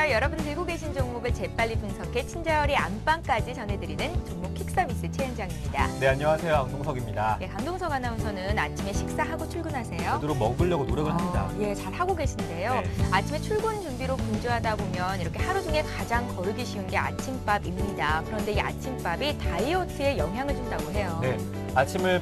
안녕하세요. 여러분 들고 계신 종목을 재빨리 분석해 친절히 안방까지 전해드리는 종목 킥 서비스 최현정입니다. 네, 안녕하세요. 강동석입니다. 예, 강동석 아나운서는 아침에 식사하고 출근하세요? 제대로 먹으려고 노력을 합니다. 예, 잘 하고 계신데요. 네. 아침에 출근 준비로 분주하다 보면 이렇게 하루 중에 가장 거르기 쉬운 게 아침밥입니다. 그런데 이 아침밥이 다이어트에 영향을 준다고 해요. 네.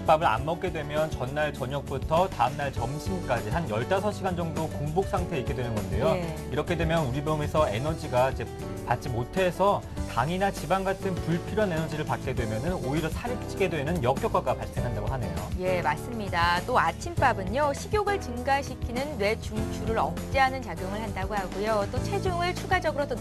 밥을 안 먹게 되면 전날 저녁부터 다음날 점심까지 한 15시간 정도 공복 상태에 있게 되는 건데요. 예. 이렇게 되면 우리 몸에서 에너지가 이제 받지 못해서 당이나 지방 같은 불필요한 에너지를 받게 되면 오히려 살이 찌게 되는 역효과가 발생한다고 하네요. 예, 맞습니다. 또 아침밥은요, 식욕을 증가시키는 뇌 중추를 억제하는 작용을 한다고 하고요. 또 체중을 추가적으로 더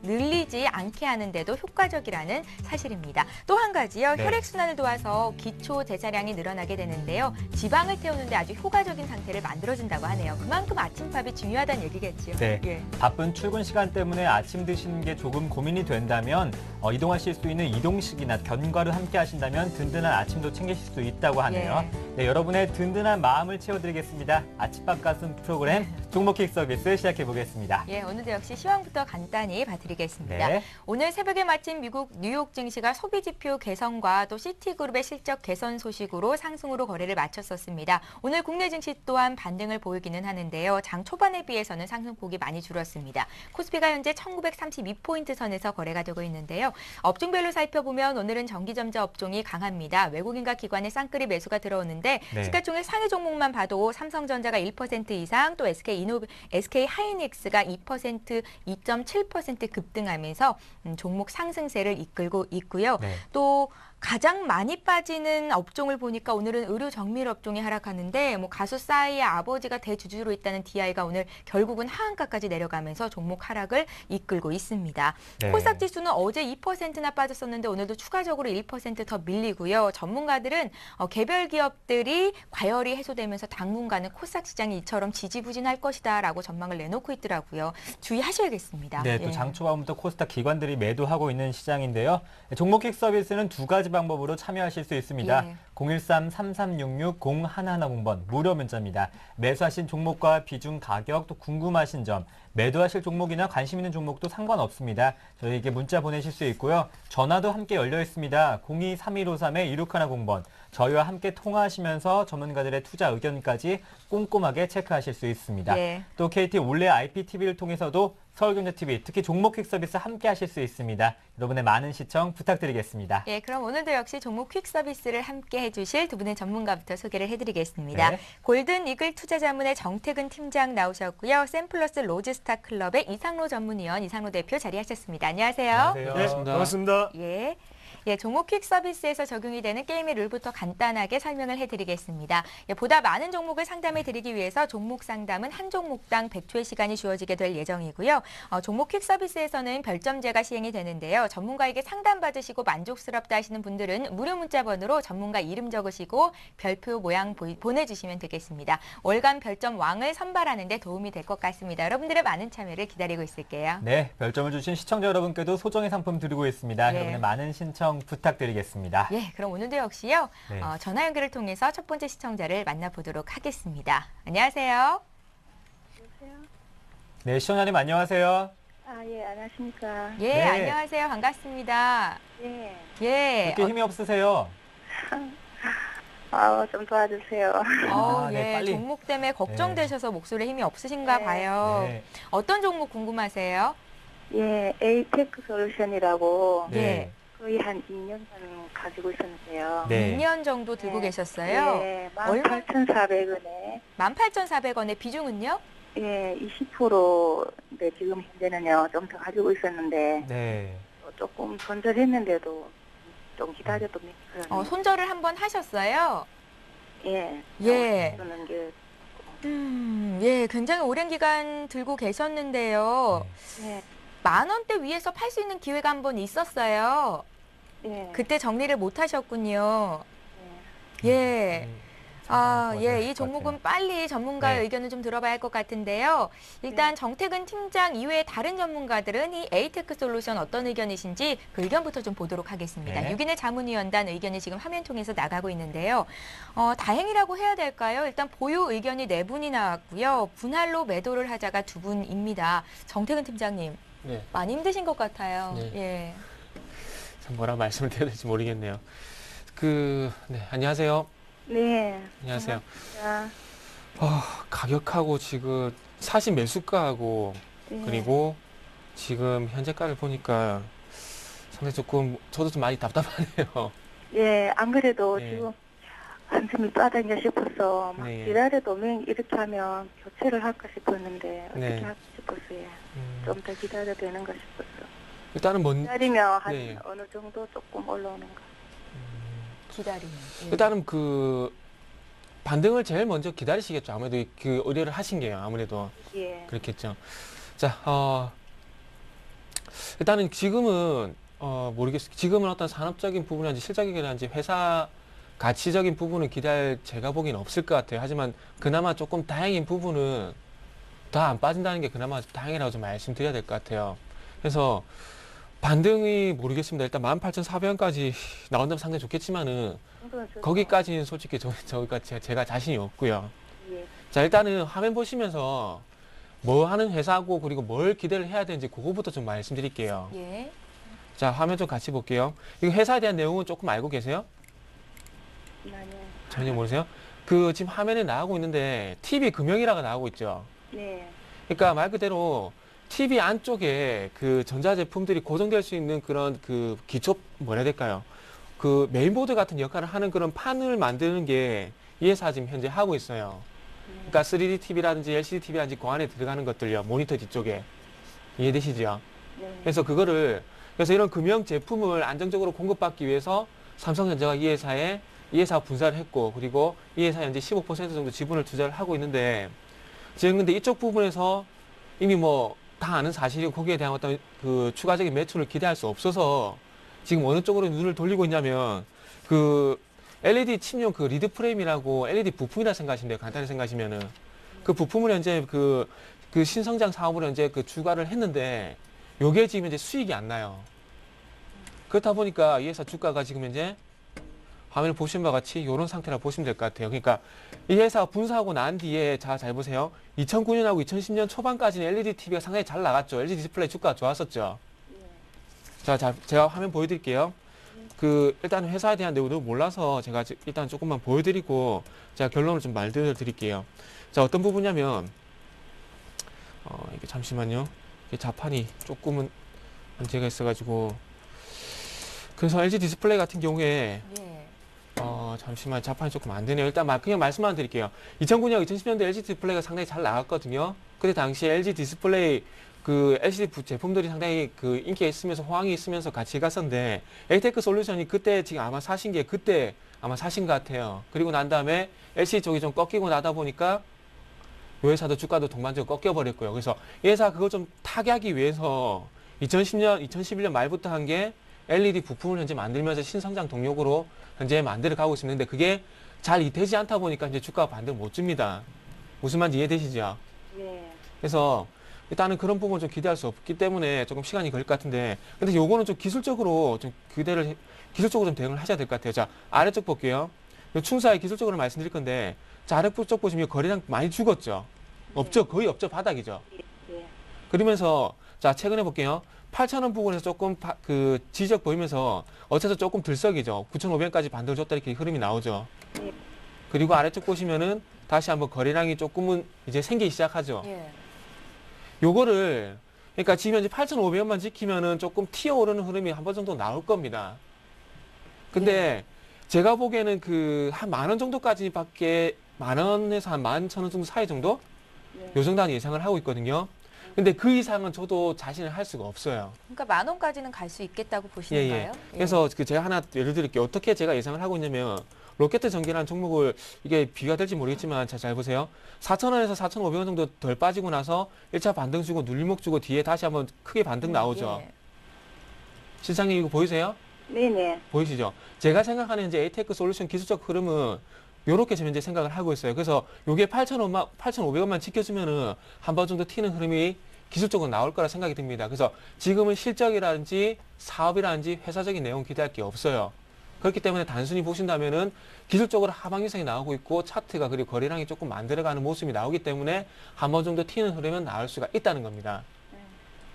늘리지 않게 하는데도 효과적이라는 사실입니다. 또 한 가지요, 네. 혈액순환을 도와서 기초 대사량이 늘어나게 되는데요. 지방을 태우는데 아주 효과적인 상태를 만들어준다고 하네요. 그만큼 아침밥이 중요하다는 얘기겠지요. 네. 예. 바쁜 출근 시간 때문에 아침 드시는 게 조금 고민이 된다면 이동하실 수 있는 이동식이나 견과류 함께 하신다면 든든한 아침도 챙기실 수 있다고 하네요. 네, 여러분의 든든한 마음을 채워드리겠습니다. 아침밥 가슴 프로그램 종목킥 서비스 시작해 보겠습니다. 예, 오늘도 역시 시황부터 간단히 봐드리겠습니다. 네. 오늘 새벽에 마친 미국 뉴욕 증시가 소비지표 개선과 또 시티그룹의 실적 개선 소식으로 상승으로 거래를 마쳤었습니다. 오늘 국내 증시 또한 반등을 보이기는 하는데요. 장 초반에 비해서는 상승폭이 많이 줄었습니다. 코스피가 현재 1932포인트 선에서 거래가 되고 있는데요. 업종별로 살펴보면 오늘은 전기전자 업종이 강합니다. 외국인과 기관의 쌍끌이 매수가 들어오는데 네. 시가총액 상위 종목만 봐도 삼성전자가 1% 이상, 또 SK 하이닉스가 2%, 2.7% 급등하면서 종목 상승세를 이끌고 있고요. 네. 또 가장 많이 빠지는 업종을 보니까 오늘은 의료 정밀 업종이 하락하는데 가수 싸이의 아버지가 대주주로 있다는 DI가 오늘 결국은 하한가까지 내려가면서 종목 하락을 이끌고 있습니다. 네. 코스닥 지수는 어제 2%나 빠졌었는데 오늘도 추가적으로 1% 더 밀리고요. 전문가들은 개별 기업들이 과열이 해소되면서 당분간은 코스닥 시장이 이처럼 지지부진할 것이다라고 전망을 내놓고 있더라고요. 주의하셔야겠습니다. 네, 또 장 초반부터 코스닥 기관들이 매도하고 있는 시장인데요. 종목킥 서비스는 두 가지 방법으로 참여하실 수 있습니다. 예. 013-3366-0110번 무료 문자입니다. 매수하신 종목과 비중, 가격, 또 궁금하신 점, 매도하실 종목이나 관심 있는 종목도 상관없습니다. 저희에게 문자 보내실 수 있고요. 전화도 함께 열려 있습니다. 02-3153-1610번. 저희와 함께 통화하시면서 전문가들의 투자 의견까지 꼼꼼하게 체크하실 수 있습니다. 예. 또 KT 올레 IPTV를 통해서도 서울경제TV, 특히 종목킥 서비스 함께 하실 수 있습니다. 여러분의 많은 시청 부탁드리겠습니다. 예, 그럼 오늘도 역시 종목 퀵 서비스를 함께 해주실 두 분의 전문가부터 소개를 해드리겠습니다. 네. 골든 이글 투자자문의 정태근 팀장 나오셨고요. 샘플러스 로즈스타 클럽의 이상로 전문위원, 이상로 대표 자리하셨습니다. 안녕하세요. 안녕하세요. 네, 반갑습니다. 예. 예, 종목 퀵 서비스에서 적용이 되는 게임의 룰부터 간단하게 설명을 해드리겠습니다. 예, 보다 많은 종목을 상담해드리기 위해서 종목 상담은 한 종목당 100초의 시간이 주어지게 될 예정이고요. 종목 퀵 서비스에서는 별점제가 시행이 되는데요. 전문가에게 상담받으시고 만족스럽다 하시는 분들은 무료 문자 번호로 전문가 이름 적으시고 별표 모양 보내주시면 되겠습니다. 월간 별점 왕을 선발하는 데 도움이 될 것 같습니다. 여러분들의 많은 참여를 기다리고 있을게요. 네, 별점을 주신 시청자 여러분께도 소정의 상품 드리고 있습니다. 예. 여러분의 많은 신청 부탁드리겠습니다. 예, 그럼 오늘도 역시요. 네. 전화 연결을 통해서 첫 번째 시청자를 만나보도록 하겠습니다. 안녕하세요. 네, 시청자님 안녕하세요. 예, 안녕하십니까. 예, 네. 안녕하세요. 반갑습니다. 예. 예. 그렇게 힘이 없으세요? 좀 도와주세요. 네, 예. 빨리. 종목 때문에 걱정되셔서 목소리에 힘이 없으신가 네. 봐요. 네. 어떤 종목 궁금하세요? 예, 에이테크 솔루션이라고 네. 거의 한 2년 전 가지고 있었는데요. 네. 2년 정도 들고 네. 계셨어요. 예, 얼마? 18,400원에 18,400원의 비중은요? 예, 20%, 네, 지금 현재는요, 좀 더 가지고 있었는데, 네. 조금 손절했는데도 좀 기다려도 믿어요. 손절을 한번 하셨어요? 예. 예. 그러는 게, 예, 굉장히 오랜 기간 들고 계셨는데요. 네. 예, 10,000원대 위에서 팔 수 있는 기회가 한번 있었어요. 예. 그때 정리를 못 하셨군요. 예. 예. 이 종목은 빨리 전문가의 네. 의견을 좀 들어봐야 할 것 같은데요. 일단 정태근 팀장 이외에 다른 전문가들은 이 에이테크 솔루션 어떤 의견이신지 그 의견부터 좀 보도록 하겠습니다. 네. 유기내 자문위원단 의견이 지금 화면 통해서 나가고 있는데요. 다행이라고 해야 될까요? 일단 보유 의견이 4분이 나왔고요. 분할로 매도를 하자가 2분입니다. 정태근 팀장님, 네. 많이 힘드신 것 같아요. 네. 예. 참 뭐라 말씀을 드려야 될지 모르겠네요. 네, 안녕하세요. 네. 안녕하세요. 반갑습니다. 가격하고 지금 사실 매수가하고 네. 그리고 지금 현재가를 보니까 상당히 조금 저도 좀 많이 답답하네요. 예, 안 그래도 네. 지금 한숨이 빠졌냐 싶어서 막 네. 기다려도 이렇게 하면 교체를 할까 싶었는데 어떻게 네. 할까 싶었어요. 음, 좀 더 기다려야 되는가 싶었어. 일단은 기다리면 한 네. 어느 정도 조금 올라오는가. 기다리는. 예. 일단은 반등을 제일 먼저 기다리시겠죠. 아무래도 그 의뢰를 하신 게요. 아무래도 예. 그렇겠죠. 자, 일단은 지금은 모르겠어요. 지금은 어떤 산업적인 부분이란지 실적이라든지 회사 가치적인 부분은 기대할 제가 보기엔 없을 것 같아요. 하지만 그나마 조금 다행인 부분은 더 안 빠진다는 게 그나마 다행이라고 좀 말씀드려야 될 것 같아요. 그래서 반등이 모르겠습니다. 일단 18,400원까지 나온다면 상당히 좋겠지만은 정도는 좋죠. 거기까지는 솔직히 제가 자신이 없고요. 예. 자, 일단은 화면 보시면서 뭐 하는 회사고 그리고 뭘 기대를 해야 되는지 그거부터 좀 말씀드릴게요. 예. 자, 화면 좀 같이 볼게요. 이거 회사에 대한 내용은 조금 알고 계세요? 나는 전혀 모르세요? 지금 화면에 나오고 있는데 TV 금형이라고 나오고 있죠. 네. 그러니까 말 그대로 TV 안쪽에 그 전자제품들이 고정될 수 있는 그런 기초 뭐라 해야 될까요? 메인보드 같은 역할을 하는 그런 판을 만드는 게 이 회사 지금 현재 하고 있어요. 그러니까 3D TV라든지 LCD TV라든지 그 안에 들어가는 것들요. 모니터 뒤쪽에. 이해되시죠? 네. 그래서 이런 금형 제품을 안정적으로 공급받기 위해서 삼성전자가 이 회사 분사를 했고, 그리고 이 회사 현재 15% 정도 지분을 투자를 하고 있는데, 지금 근데 이쪽 부분에서 이미 뭐 다 아는 사실이고 거기에 대한 어떤 추가적인 매출을 기대할 수 없어서 지금 어느 쪽으로 눈을 돌리고 있냐면 LED 침용 리드 프레임이라고 LED 부품이라 생각하시면 돼요. 간단히 생각하시면은 그 부품을 현재 신성장 사업으로 현재 주가를 했는데 요게 지금 이제 수익이 안 나요. 그렇다 보니까 이 회사 주가가 지금 현재 화면을 보신 바와 같이 이런 상태라고 보시면 될 것 같아요. 그러니까 이 회사가 분사하고 난 뒤에 잘 보세요. 2009년하고 2010년 초반까지는 LED TV가 상당히 잘 나갔죠. LG 디스플레이 주가가 좋았었죠. 자, 제가 화면 보여드릴게요. 일단 회사에 대한 내용도 몰라서 제가 일단 조금만 보여드리고 제가 결론을 좀 말씀드릴게요. 자, 어떤 부분이냐면 이게 잠시만요. 이게 자판이 조금은 문제가 있어가지고 그래서 LG 디스플레이 같은 경우에 예. 잠시만 자판이 조금 안 되네요. 일단 그냥 말씀만 드릴게요. 2009년, 2010년대 LG 디스플레이가 상당히 잘 나갔거든요. 그때 당시에 LG 디스플레이 LCD 제품들이 상당히 인기가 있으면서 호황이 있으면서 같이 갔었는데 에이테크 솔루션이 그때 지금 아마 사신 게 그때 아마 사신 것 같아요. 그리고 난 다음에 LCD 쪽이 좀 꺾이고 나다 보니까 이 회사도 주가도 동반적으로 꺾여버렸고요. 그래서 이 회사 그거 좀 타개하기 위해서 2011년 말부터 한 게 LED 부품을 현재 만들면서 신성장 동력으로 현재 만들어 가고 있는데 그게 잘 되지 않다 보니까 이제 주가가 반등을 못 줍니다. 무슨 말인지 이해되시죠? 네. 그래서 일단은 그런 부분 좀 기대할 수 없기 때문에 조금 시간이 걸릴 것 같은데 근데 요거는 좀 기술적으로 좀 기술적으로 좀 대응을 하셔야 될 것 같아요. 자, 아래쪽 볼게요. 요 충사에 기술적으로 말씀드릴 건데 자, 아래쪽 보시면 거래량 많이 죽었죠? 없죠? 거의 없죠? 바닥이죠? 예. 그러면서 자, 최근에 볼게요. 8,000원 부분에서 조금 지적 보이면서 어째서 조금 들썩이죠. 9,500원까지 반등을 줬다 이렇게 흐름이 나오죠. 예. 그리고 아래쪽 보시면은 다시 한번 거래량이 조금은 이제 생기기 시작하죠. 예. 요거를 그러니까 지금 현재 8,500원만 지키면은 조금 튀어오르는 흐름이 한 번 정도 나올 겁니다. 근데 제가 보기에는 한 10,000원 정도까지밖에 10,000원에서 한 11,000원 정도 사이 정도? 네. 요 정도 예상을 하고 있거든요. 근데 그 이상은 저도 자신을 할 수가 없어요. 그러니까 10,000원까지는 갈 수 있겠다고 보시는가요? 예. 그래서 제가 하나 예를 들을게요. 어떻게 제가 예상을 하고 있냐면 로켓전기라는 종목을 이게 비교가 될지 모르겠지만 잘 보세요. 4,000원에서 4,500원 정도 덜 빠지고 나서 1차 반등 주고 눌림목 주고 뒤에 다시 한번 크게 반등 나오죠. 예. 실장님 이거 보이세요? 네네. 보이시죠? 제가 생각하는 이제 에이테크 솔루션 기술적 흐름은 요렇게 지금 현재 생각을 하고 있어요. 그래서 요게 8,500원만 지켜주면은 한 번 정도 튀는 흐름이 기술적으로 나올 거라 생각이 듭니다. 그래서 지금은 실적이라든지 사업이라든지 회사적인 내용 기대할 게 없어요. 그렇기 때문에 단순히 보신다면은 기술적으로 하방 유상이 나오고 있고 차트가 그리고 거래량이 조금 만들어가는 모습이 나오기 때문에 한 번 정도 튀는 흐름은 나올 수가 있다는 겁니다.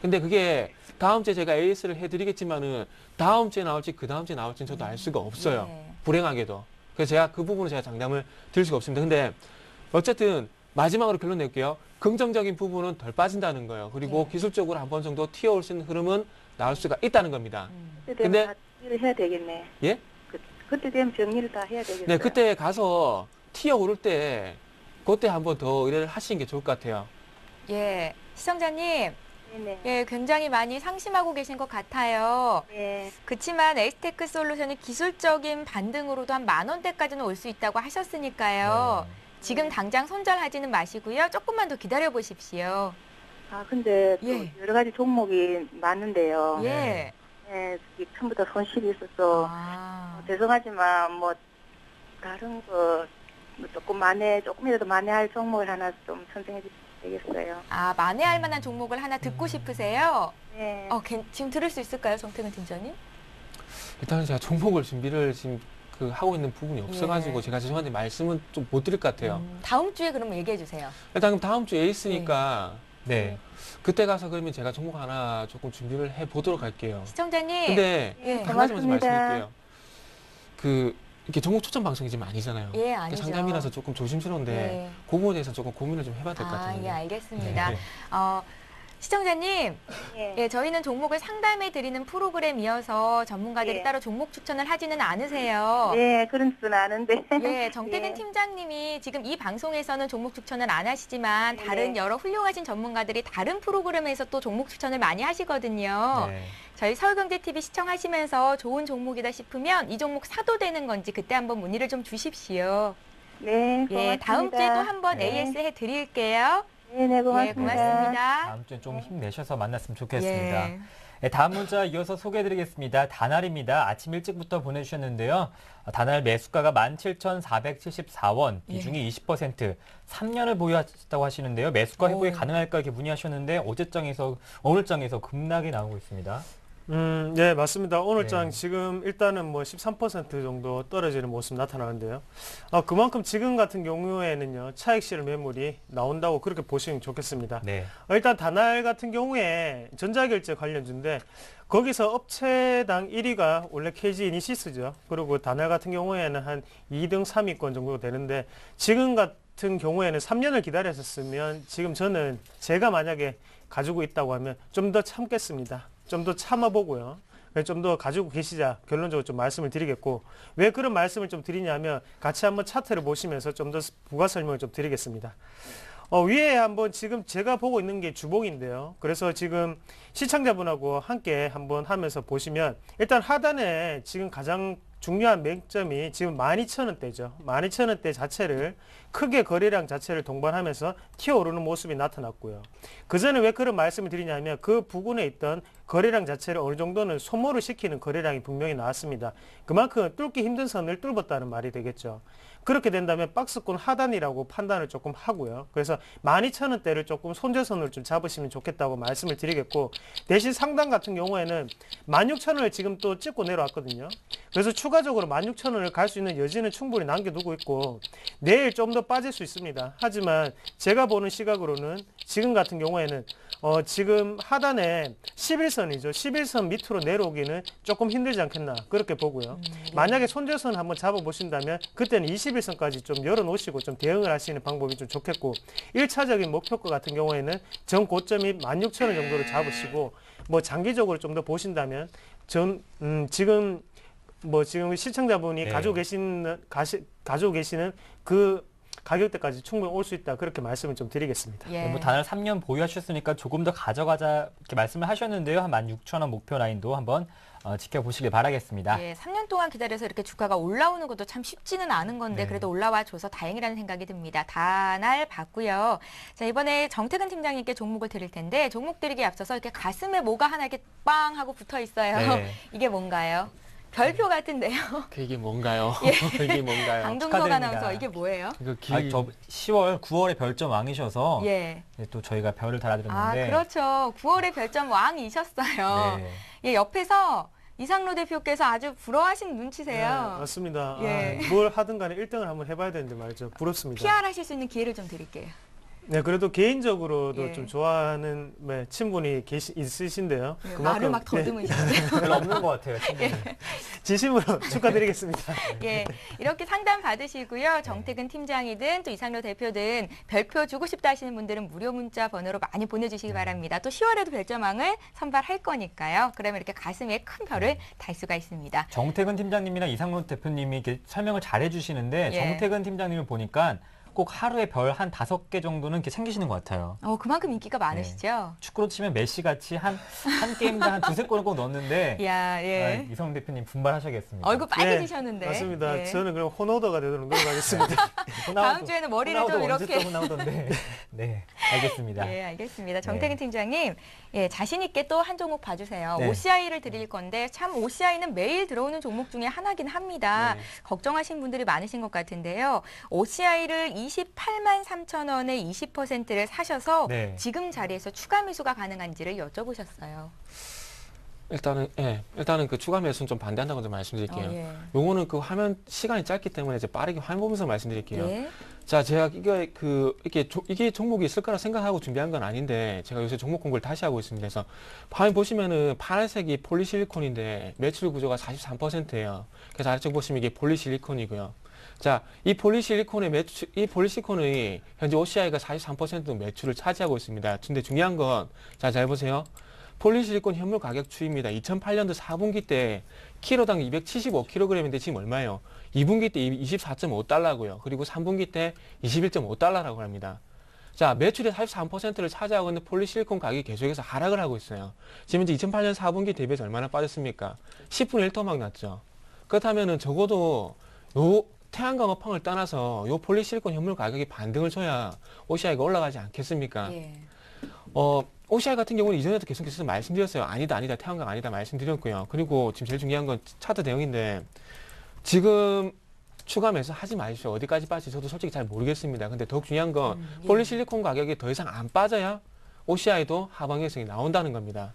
근데 그게 다음 주에 제가 AS를 해드리겠지만은 다음 주에 나올지 그 다음 주에 나올지는 저도 알 수가 없어요. 네. 불행하게도. 그래서 제가 그 부분은 제가 장담을 드릴 수가 없습니다. 근데 어쨌든 마지막으로 결론 낼게요. 긍정적인 부분은 덜 빠진다는 거예요. 그리고 네. 기술적으로 한 번 정도 튀어올 수 있는 흐름은 나올 수가 있다는 겁니다. 그때 근데- 되면 다 정리를 해야 되겠네. 예? 그때 되면 정리를 다 해야 되겠어요. 네, 그때 가서 튀어오를 때 그때 한 번 더 의뢰를 하시는 게 좋을 것 같아요. 예, 시청자님, 네네. 예, 굉장히 많이 상심하고 계신 것 같아요. 네. 그렇지만 에이스테크 솔루션이 기술적인 반등으로도 한 10,000원대까지는 올 수 있다고 하셨으니까요. 지금 당장 손절하지는 마시고요. 조금만 더 기다려 보십시오. 아, 근데 또 예. 여러 가지 종목이 많은데요. 예. 네, 이게 처음부터 손실이 있어서 아, 죄송하지만 뭐 다른 거뭐 조금이라도 만회할 종목을 하나 좀 선정해 주시면 되겠어요. 아, 만회할 만한 종목을 하나 듣고 싶으세요? 네. 지금 들을 수 있을까요, 정태근 팀장님? 일단은 제가 종목을 준비를 지금 하고 있는 부분이 없어가지고 예. 제가 죄송한데 말씀은 좀 못 드릴 것 같아요. 다음 주에 그러면 얘기해 주세요. 일단 그럼 다음 주에 에이스니까 네. 그때 가서 그러면 제가 종목 하나 조금 준비를 해 보도록 할게요. 시청자님. 근데 예. 한 가지만 좀 고맙습니다. 말씀드릴게요. 이렇게 종목 추천 방송이 지금 아니잖아요. 예, 아니죠. 상담이라서 조금 조심스러운데 예. 그 부분에 대해서 조금 고민을 좀 해봐야 될 것 같아요. 예, 알겠습니다. 네. 시청자님, 예. 예, 저희는 종목을 상담해 드리는 프로그램이어서 전문가들이 예. 따로 종목 추천을 하지는 않으세요. 네, 그런 줄 아는데. 예, 정태근 예. 팀장님이 지금 이 방송에서는 종목 추천을 안 하시지만 네. 다른 여러 훌륭하신 전문가들이 다른 프로그램에서 또 종목 추천을 많이 하시거든요. 네. 저희 서울경제TV 시청하시면서 좋은 종목이다 싶으면 이 종목 사도 되는 건지 그때 한번 문의를 좀 주십시오. 네, 고맙습니다. 예, 다음 주에 또 한번 네. AS 해드릴게요. 네, 네, 고맙습니다. 예, 고맙습니다. 다음 주에 좀 힘내셔서 만났으면 좋겠습니다. 예. 네, 다음 문자 이어서 소개해드리겠습니다. 다날입니다. 아침 일찍부터 보내주셨는데요. 다날 매수가가 17,474원, 비중이 20%, 3년을 보유하셨다고 하시는데요. 매수가 회복이 오. 가능할까 이렇게 문의하셨는데 오늘 장에서 급락이 나오고 있습니다. 네, 맞습니다. 오늘 네. 장 지금 일단은 뭐 13% 정도 떨어지는 모습 나타나는데요. 그만큼 지금 같은 경우에는요, 차익 실현 매물이 나온다고 그렇게 보시면 좋겠습니다. 네. 일단 다날 같은 경우에 전자결제 관련주인데 거기서 업체당 1위가 원래 KG 이니시스죠. 그리고 다날 같은 경우에는 한 2등 3위권 정도 되는데 지금 같은 경우에는 3년을 기다렸었으면 지금 저는 제가 만약에 가지고 있다고 하면 좀 더 참겠습니다. 좀 더 참아보고요. 좀 더 가지고 계시자 결론적으로 좀 말씀을 드리겠고, 왜 그런 말씀을 좀 드리냐면 같이 한번 차트를 보시면서 좀 더 부가 설명을 좀 드리겠습니다. 위에 한번 지금 제가 보고 있는 게 주봉인데요. 그래서 지금 시청자분하고 함께 한번 하면서 보시면 일단 하단에 지금 가장 중요한 맹점이 지금 12,000원대죠. 12,000원대 자체를 크게 거래량 자체를 동반하면서 튀어오르는 모습이 나타났고요. 그 전에 왜 그런 말씀을 드리냐면 그 부근에 있던 거래량 자체를 어느 정도는 소모를 시키는 거래량이 분명히 나왔습니다. 그만큼 뚫기 힘든 선을 뚫었다는 말이 되겠죠. 그렇게 된다면 박스권 하단이라고 판단을 조금 하고요. 그래서 12,000원대를 조금 손절선을 좀 잡으시면 좋겠다고 말씀을 드리겠고, 대신 상단 같은 경우에는 16,000원을 지금 또 찍고 내려왔거든요. 그래서 추가적으로 16,000원을 갈 수 있는 여지는 충분히 남겨두고 있고 내일 좀 더 빠질 수 있습니다. 하지만 제가 보는 시각으로는 지금 같은 경우에는 지금 하단에 11선이죠. 11선 밑으로 내려오기는 조금 힘들지 않겠나 그렇게 보고요. 만약에 손절선 한번 잡아보신다면 그때는 21선까지 좀 열어놓으시고 좀 대응을 하시는 방법이 좀 좋겠고, 1차적인 목표가 같은 경우에는 전 고점이 16,000원 정도를 잡으시고 뭐 장기적으로 좀 더 보신다면 지금 시청자분이 네. 가지고 계시는 그 가격대까지 충분히 올 수 있다 그렇게 말씀을 좀 드리겠습니다. 예. 뭐 다날 3년 보유하셨으니까 조금 더 가져가자 이렇게 말씀을 하셨는데요. 한 16,000원 목표 라인도 한번 지켜보시길 바라겠습니다. 예, 3년 동안 기다려서 이렇게 주가가 올라오는 것도 참 쉽지는 않은 건데 네. 그래도 올라와 줘서 다행이라는 생각이 듭니다. 다날 봤고요. 자, 이번에 정태근 팀장님께 종목을 드릴 텐데 종목 드리기에 앞서서 이렇게 가슴에 뭐가 하나 이렇게 빵 하고 붙어 있어요. 네. 이게 뭔가요? 별표 같은데요. 이게 뭔가요? 이게 뭔가요? 강동석 축하드립니다. 아나운서 이게 뭐예요? 이거 저 10월, 9월에 별점 왕이셔서 예. 또 저희가 별을 아, 달아드렸는데 그렇죠. 9월에 별점 왕이셨어요. 네. 예, 옆에서 이상로 대표께서 아주 부러워하시는 네, 눈치세요. 맞습니다. 예. 뭘 하든 간에 1등을 한번 해봐야 되는데 말이죠. 부럽습니다. PR 하실 수 있는 기회를 좀 드릴게요. 네, 그래도 개인적으로도 예. 좀 좋아하는 친분이 있으신데요. 예, 그만큼, 말을 막 더듬으시는데요. 별로 없는 것 같아요. 친구는. 진심으로 축하드리겠습니다. 예, 이렇게 상담 받으시고요. 정태근 팀장이든 또 이상로 대표든 별표 주고 싶다 하시는 분들은 무료 문자 번호로 많이 보내주시기 바랍니다. 또 10월에도 별점왕을 선발할 거니까요. 그러면 이렇게 가슴에 큰 별을 달 수가 있습니다. 정태근 팀장님이나 이상론 대표님이 이렇게 설명을 잘 해주시는데 예. 정태근 팀장님을 보니까 꼭 하루에 별 한 5개 정도는 이렇게 챙기시는 것 같아요. 그만큼 인기가 많으시죠? 축구로 치면 메시 같이 한 게임당 한 2-3골은 꼭 넣었는데 이야, 예. 이성훈 대표님 분발하셔야겠습니다. 얼굴 빨개지셨는데. 맞습니다. 예. 저는 그럼 호너더가 되도록 노력하겠습니다. 다음 주에는 머리를 좀 이렇게. 나오던데. 네, 알겠습니다. 예, 알겠습니다. 정태근 팀장님, 예, 자신 있게 또 한 종목 봐주세요. 네. OCI를 드릴 건데 참 OCI는 매일 들어오는 종목 중에 하나긴 합니다. 네. 걱정하신 분들이 많으신 것 같은데요. OCI를 28만 3천 원에 20%를 사셔서 네. 지금 자리에서 추가 매수가 가능한지를 여쭤보셨어요. 일단은 그 추가 매수는 좀 반대한다고 좀 말씀드릴게요. 예. 요거는 그 화면 시간이 짧기 때문에 이제 빠르게 화면 보면서 말씀드릴게요. 예. 자, 제가 이게 종목이 있을 거라 생각하고 준비한 건 아닌데 제가 요새 종목 공부를 다시 하고 있습니다. 그래서 화면 보시면은 파란색이 폴리실리콘인데 매출 구조가 43%예요. 그래서 아래쪽 보시면 이게 폴리실리콘이고요. 자, 이 폴리실리콘이 현재 OCI가 43% 매출을 차지하고 있습니다. 근데 중요한 건, 자, 잘 보세요. 폴리실리콘 현물 가격 추이입니다. 2008년도 4분기 때 키로당 275kg인데 지금 얼마예요? 2분기 때 24.5달러고요. 그리고 3분기 때 21.5달러라고 합니다. 자, 매출의 43%를 차지하고 있는 폴리실리콘 가격이 계속해서 하락을 하고 있어요. 지금 이제 2008년 4분기 대비해서 얼마나 빠졌습니까? 10분의 1토막 났죠. 그렇다면은 적어도 요 태양광 업황을 떠나서 요 폴리실리콘 현물 가격이 반등을 줘야 OCI가 올라가지 않겠습니까? 예. OCI 같은 경우는 이전에도 계속해서 말씀드렸어요. 아니다, 태양광 아니다 말씀드렸고요. 그리고 지금 제일 중요한 건 차트 대응인데 지금 추가 매수 하지 마십시오. 어디까지 빠질지 저도 솔직히 잘 모르겠습니다. 근데 더욱 중요한 건 예. 폴리실리콘 가격이 더 이상 안 빠져야 OCI도 하방 형성이 나온다는 겁니다.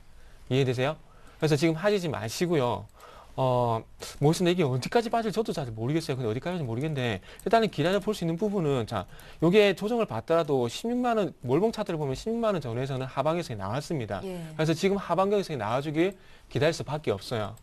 이해되세요? 그래서 지금 하시지 마시고요. 모르겠습니다. 이게 어디까지 빠질지 저도 잘 모르겠어요. 근데 어디까지인지 모르겠는데 일단은 기다려 볼 수 있는 부분은 자, 요게 조정을 받더라도 16만 원 몰봉 차트를 보면 16만 원 전후에서는 하방 형성이 나왔습니다. 예. 그래서 지금 하방 형성이 나와주길 기다릴 수밖에 없어요.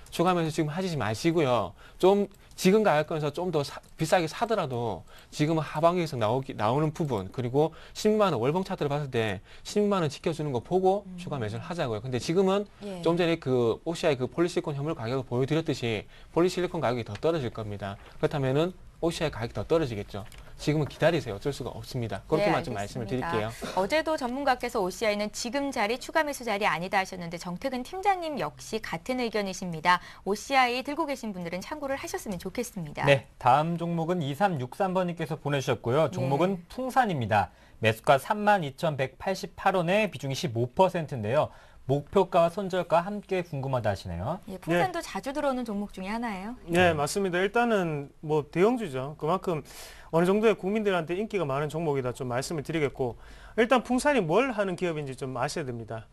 추가하면서 지금 하시지 마시고요. 좀 지금 가격 건에서 좀 더 비싸게 사더라도 지금은 하방에서 나오는 부분 그리고 16만 원 월봉 차트를 봤을 때 16만 원 지켜주는 거 보고 추가 매수를 하자고요. 근데 지금은 예. 좀 전에 그 OCI 그 폴리실리콘 현물 가격을 보여드렸듯이 폴리실리콘 가격이 더 떨어질 겁니다. 그렇다면은 OCI 가격이 더 떨어지겠죠. 지금은 기다리세요. 어쩔 수가 없습니다. 그렇게만 좀 말씀을 알겠습니다. 드릴게요. 어제도 전문가께서 OCI는 지금 자리 추가 매수 자리 아니다 하셨는데 정태근 팀장님 역시 같은 의견이십니다. OCI 들고 계신 분들은 참고를 하셨으면 좋겠습니다. 네, 다음 종목은 2363번님께서 보내주셨고요. 종목은 예. 풍산입니다. 매수가 32,188원에 비중이 15%인데요. 목표가와 손절가 함께 궁금하다 하시네요. 예, 풍산도 자주 들어오는 종목 중에 하나예요. 네, 맞습니다. 일단은 뭐 대형주죠. 그만큼 어느 정도의 국민들한테 인기가 많은 종목이다 좀 말씀을 드리겠고, 일단 풍산이 뭘 하는 기업인지 좀 아셔야 됩니다.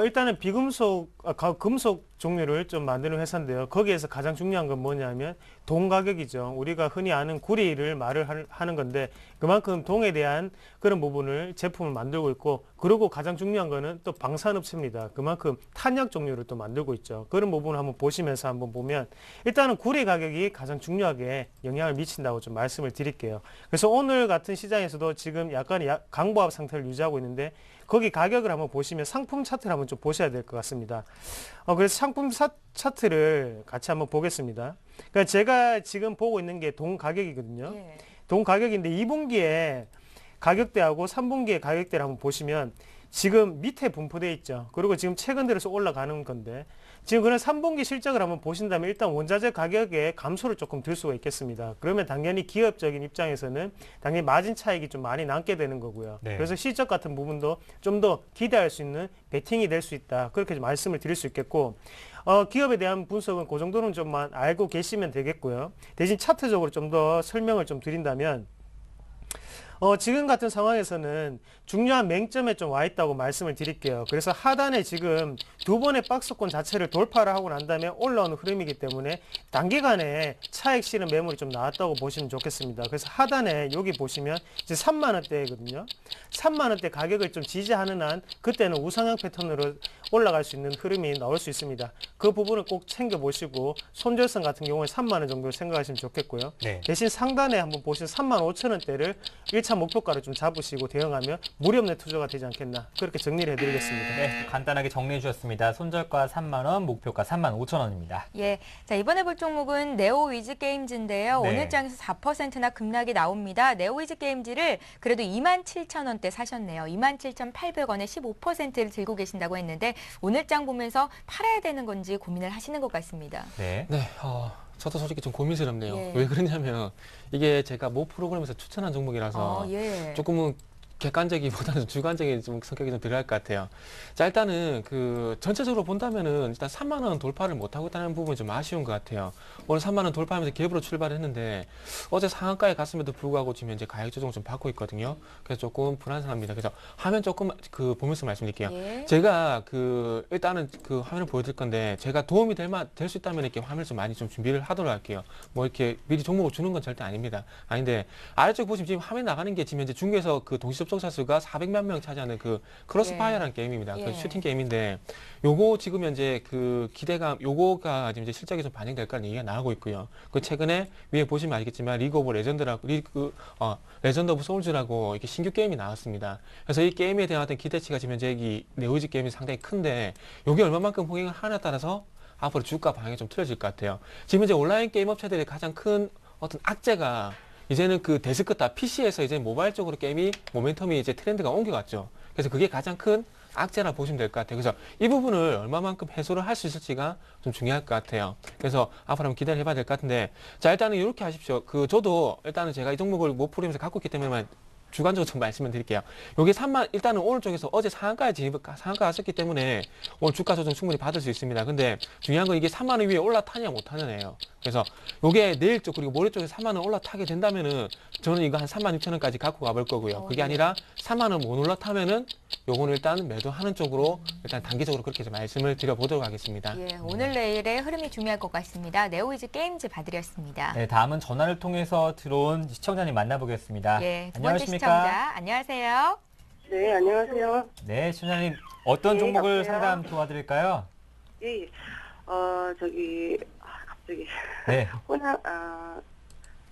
일단은 금속 종류를 좀 만드는 회사인데요. 거기에서 가장 중요한 건 뭐냐면 동 가격이죠. 우리가 흔히 아는 구리를 말을 하는 건데 그만큼 동에 대한 그런 부분을 제품을 만들고 있고, 그리고 가장 중요한 거는 또 방산업체입니다. 그만큼 탄약 종류를 또 만들고 있죠. 그런 부분을 한번 보시면서 한번 보면 일단은 구리 가격이 가장 중요하게 영향을 미친다고 좀 말씀을 드릴게요. 그래서 오늘 같은 시장에서도 지금 약간의 강보합 상태를 유지하고 있는데 거기 가격을 한번 보시면 상품 차트를 한번 좀 보셔야 될 것 같습니다. 그래서 상품 차트를 같이 한번 보겠습니다. 그러니까 제가 지금 보고 있는 게 동 가격이거든요. 예. 동 가격인데 2분기에 가격대하고 3분기의 가격대를 한번 보시면 지금 밑에 분포돼 있죠. 그리고 지금 최근 들어서 올라가는 건데 지금 그런 3분기 실적을 한번 보신다면 일단 원자재 가격에 감소를 조금 들 수가 있겠습니다. 그러면 당연히 기업적인 입장에서는 당연히 마진 차익이 좀 많이 남게 되는 거고요. 네. 그래서 실적 같은 부분도 좀 더 기대할 수 있는 베팅이 될 수 있다. 그렇게 좀 말씀을 드릴 수 있겠고 기업에 대한 분석은 그 정도는 좀만 알고 계시면 되겠고요. 대신 차트적으로 좀 더 설명을 좀 드린다면 지금 같은 상황에서는 중요한 맹점에 좀 와 있다고 말씀을 드릴게요. 그래서 하단에 지금 두 번의 박스권 자체를 돌파를 하고 난 다음에 올라오는 흐름이기 때문에 단기간에 차익 실은 매물이 좀 나왔다고 보시면 좋겠습니다. 그래서 하단에 여기 보시면 이제 3만 원대거든요. 3만 원대 가격을 좀 지지하는 한 그때는 우상향 패턴으로 올라갈 수 있는 흐름이 나올 수 있습니다. 그 부분을 꼭 챙겨보시고 손절성 같은 경우에 3만 원 정도 생각하시면 좋겠고요. 네. 대신 상단에 한번 보시면 3만 5천 원대를 1차 목표가를 좀 잡으시고 대응하면 무리 없는 투자가 되지 않겠나 그렇게 정리를 해드리겠습니다. 네, 간단하게 정리해 주셨습니다. 손절가 3만 원, 목표가 3만 5천 원입니다. 예, 자 이번에 볼 종목은 네오위즈 게임즈인데요. 네. 오늘 장에서 4%나 급락이 나옵니다. 네오위즈 게임즈를 그래도 27,000원대 사셨네요. 27,800원에 15%를 들고 계신다고 했는데 오늘 장 보면서 팔아야 되는 건지 고민을 하시는 것 같습니다. 네. 네, 저도 솔직히 좀 고민스럽네요. 예. 왜 그러냐면 이게 제가 모 프로그램에서 추천한 종목이라서 예. 조금은 객관적이보다는 주관적인 좀 성격이 좀 들어갈 것 같아요. 자, 일단은 전체적으로 본다면은 일단 3만 원 돌파를 못하고 있다는 부분이 좀 아쉬운 것 같아요. 오늘 3만 원 돌파하면서 갭으로 출발했는데 어제 상한가에 갔음에도 불구하고 지금 현재 가격 조정을 좀 받고 있거든요. 그래서 조금 불안정합니다. 그래서 화면 조금 보면서 말씀드릴게요. 예. 제가 일단은 화면을 보여드릴 건데 제가 도움이 될 수 있다면 이렇게 화면을 좀 많이 좀 준비를 하도록 할게요. 뭐 이렇게 미리 종목을 주는 건 절대 아닙니다. 아닌데 아래쪽 보시면 지금 화면 나가는 게 지금 현재 중국에서 동시 접속자 수가 400만 명 차지하는 크로스파이어라는 게임입니다. 예. 슈팅 게임인데 요거 지금 현재 기대감 요거가 지금 이제 실적에 좀 반영될 거라는 얘기가 나오고 있고요. 최근에 위에 보시면 알겠지만 리그 오브 레전드 오브 소울즈라고 이렇게 신규 게임이 나왔습니다. 그래서 이 게임에 대한 어떤 기대치가 지금 현재 이 네오위즈 게임이 상당히 큰데 요게 얼마만큼 흥행을 하냐에 따라서 앞으로 주가 방향이 좀 틀어질 것 같아요. 지금 이제 온라인 게임 업체들의 가장 큰 어떤 악재가 이제는 데스크탑 PC에서 이제 모바일 쪽으로 게임이 모멘텀이 이제 트렌드가 옮겨갔죠. 그래서 그게 가장 큰 악재라 보시면 될 것 같아요. 그래서 이 부분을 얼마만큼 해소를 할 수 있을지가 좀 중요할 것 같아요. 그래서 앞으로 한번 기대를 해봐야 될 것 같은데, 자, 일단은 이렇게 하십시오. 저도 일단은 제가 이 종목을 모 프로그램에서 갖고 있기 때문에만 주관적으로 좀 말씀을 드릴게요. 요게 일단은 오늘 쪽에서 어제 상한가에 상한가 갔었기 때문에 오늘 주가 조정 충분히 받을 수 있습니다. 근데 중요한 건 이게 3만 원 위에 올라타냐 못하냐예요. 그래서 요게 내일 쪽 그리고 모레 쪽에 3만 원 올라타게 된다면은 저는 이거 한 3만 6천 원까지 갖고 가볼 거고요. 그게 아니라 3만 원 못 올라타면은 요거는 일단 매도하는 쪽으로 일단 단기적으로 그렇게 좀 말씀을 드려보도록 하겠습니다. 예, 오늘 내일의 흐름이 중요할 것 같습니다. 네오위즈 게임즈 봐드렸습니다. 네, 다음은 전화를 통해서 들어온 시청자님 만나보겠습니다. 예, 두 번째 안녕하십니까? 시청자 안녕하세요. 네, 안녕하세요. 네, 시청자님 어떤 네, 종목을 여보세요? 상담 도와드릴까요? 예, 갑자기 네,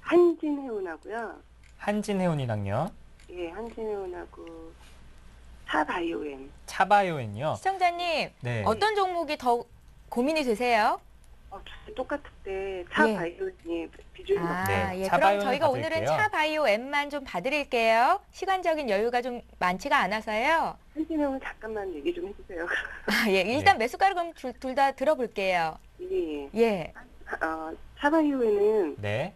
한진해운하고요. 한진해운이랑요. 예, 한진해운하고 차바이오엠. 차바이오엔요. 시청자님 네. 어떤 종목이 더 고민이 되세요? 똑같을 때 차바이오엠이 비중이 높아요. 네, 예, 차 그럼 바이오는 저희가 받을게요. 오늘은 차 바이오 M만 좀 봐드릴게요. 시간적인 여유가 좀 많지가 않아서요. 한진해운 잠깐만 얘기 좀 해주세요. 아, 예, 일단 매수가를 그럼 둘 다 들어볼게요. 예, 예, 차바이오엠은 네,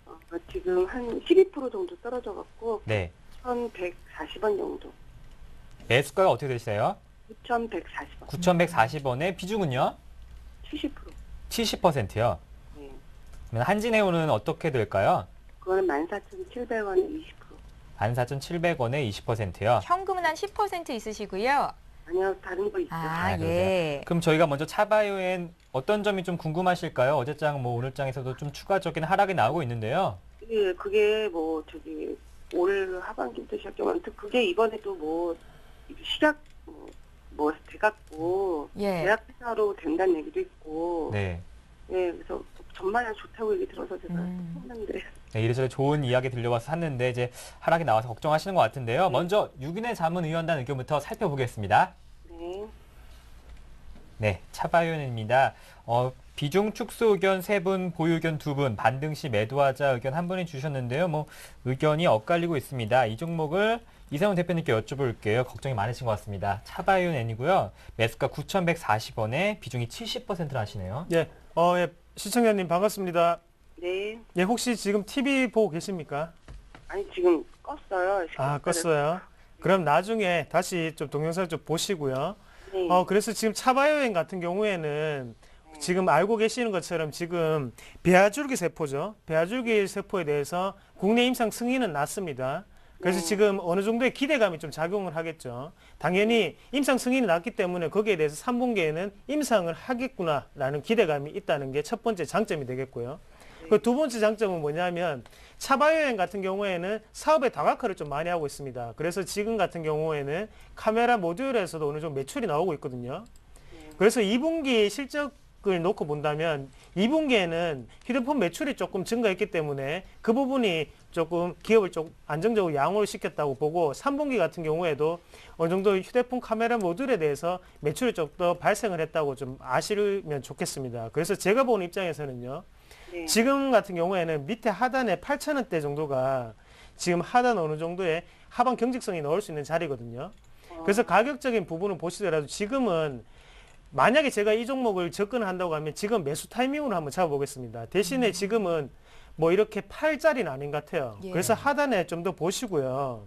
지금 한 12% 정도 떨어져갖고 네. 9,140원 정도. 매수가가 어떻게 되세요? 9,140원. 9,140원의 비중은요? 70%. 70%요. 네. 그러면 한진해운은 어떻게 될까요? 그거는 14,700원에 20%. 14,700원에 20%요. 현금은 한 10% 있으시고요. 아니요, 다른 거 있죠. 아, 그러세요? 예. 그럼 저희가 먼저 차바이오엔 어떤 점이 좀 궁금하실까요? 어제장 오늘장에서도 좀 추가적인 하락이 나오고 있는데요. 예, 그게 올 하반기부터 시작하면 아무튼 그게 이번에 또 시작 돼갖고 예. 대학회사로 된다는 얘기도 있고. 네. 예, 그래서 전반에 좋다고 얘기 들어서 제가 음. 했는데. 네, 이래저래 좋은 이야기 들려와서 샀는데 이제 하락이 나와서 걱정하시는 것 같은데요. 먼저 유기내 자문위원단 의견부터 살펴보겠습니다. 네. 네, 차바이오엔입니다. 비중 축소 의견 3분, 보유 의견 2분, 반등 시 매도하자 의견 1분이 주셨는데요. 뭐 의견이 엇갈리고 있습니다. 이 종목을 이상훈 대표님께 여쭤볼게요. 걱정이 많으신 것 같습니다. 차바이온 N이고요. 매수가 9,140원에 비중이 70%를 하시네요. 예, 예, 시청자님 반갑습니다. 네. 예, 혹시 지금 TV 보고 계십니까? 아니 지금 껐어요. 아, 껐어요. 그럼 나중에 다시 좀 동영상 좀 보시고요. 네. 그래서 지금 차바이오엔 같은 경우에는 지금 알고 계시는 것처럼 지금 배아줄기 세포죠. 배아줄기 세포에 대해서 국내 임상 승인은 났습니다. 그래서 지금 어느 정도의 기대감이 좀 작용을 하겠죠. 당연히 임상 승인이 났기 때문에 거기에 대해서 3분기에는 임상을 하겠구나라는 기대감이 있다는 게 첫 번째 장점이 되겠고요. 그 두 번째 장점은 뭐냐면 차바이오엔 같은 경우에는 사업의 다각화를 좀 많이 하고 있습니다. 그래서 지금 같은 경우에는 카메라 모듈에서도 어느 정도 매출이 나오고 있거든요. 그래서 2분기 실적을 놓고 본다면 2분기에는 휴대폰 매출이 조금 증가했기 때문에 그 부분이 조금 기업을 좀 안정적으로 양호를 시켰다고 보고 3분기 같은 경우에도 어느 정도 휴대폰 카메라 모듈에 대해서 매출이 좀 더 발생을 했다고 좀 아시면 좋겠습니다. 그래서 제가 보는 입장에서는요. 네. 지금 같은 경우에는 밑에 하단에 8,000원대 정도가 지금 하단 어느 정도의 하방 경직성이 나올 수 있는 자리거든요. 그래서 가격적인 부분을 보시더라도 지금은 만약에 제가 이 종목을 접근한다고 하면 지금 매수 타이밍으로 한번 잡아보겠습니다. 대신에 지금은 뭐 이렇게 팔자리는 아닌 것 같아요. 예. 그래서 하단에 좀 더 보시고요.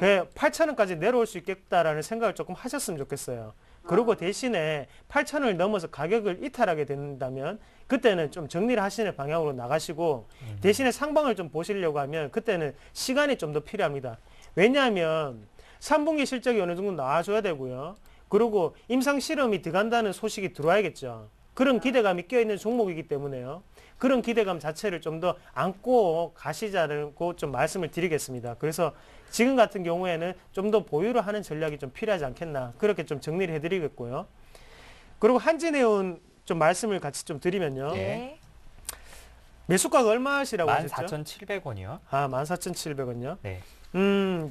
네. 8,000원까지 내려올 수 있겠다라는 생각을 조금 하셨으면 좋겠어요. 그리고 대신에 8,000원을 넘어서 가격을 이탈하게 된다면 그때는 좀 정리를 하시는 방향으로 나가시고 대신에 상방을 좀 보시려고 하면 그때는 시간이 좀 더 필요합니다. 왜냐하면 3분기 실적이 어느 정도 나와줘야 되고요. 그리고 임상 실험이 들어간다는 소식이 들어와야겠죠. 그런 기대감이 껴있는 종목이기 때문에요. 그런 기대감 자체를 좀 더 안고 가시자고 좀 말씀을 드리겠습니다. 그래서 지금 같은 경우에는 좀 더 보유를 하는 전략이 좀 필요하지 않겠나 그렇게 좀 정리를 해드리겠고요. 그리고 한진해운 좀 말씀을 같이 좀 드리면요. 네. 매수가가 얼마시라고 하셨죠? 14,700원이요. 아, 14,700원요. 네.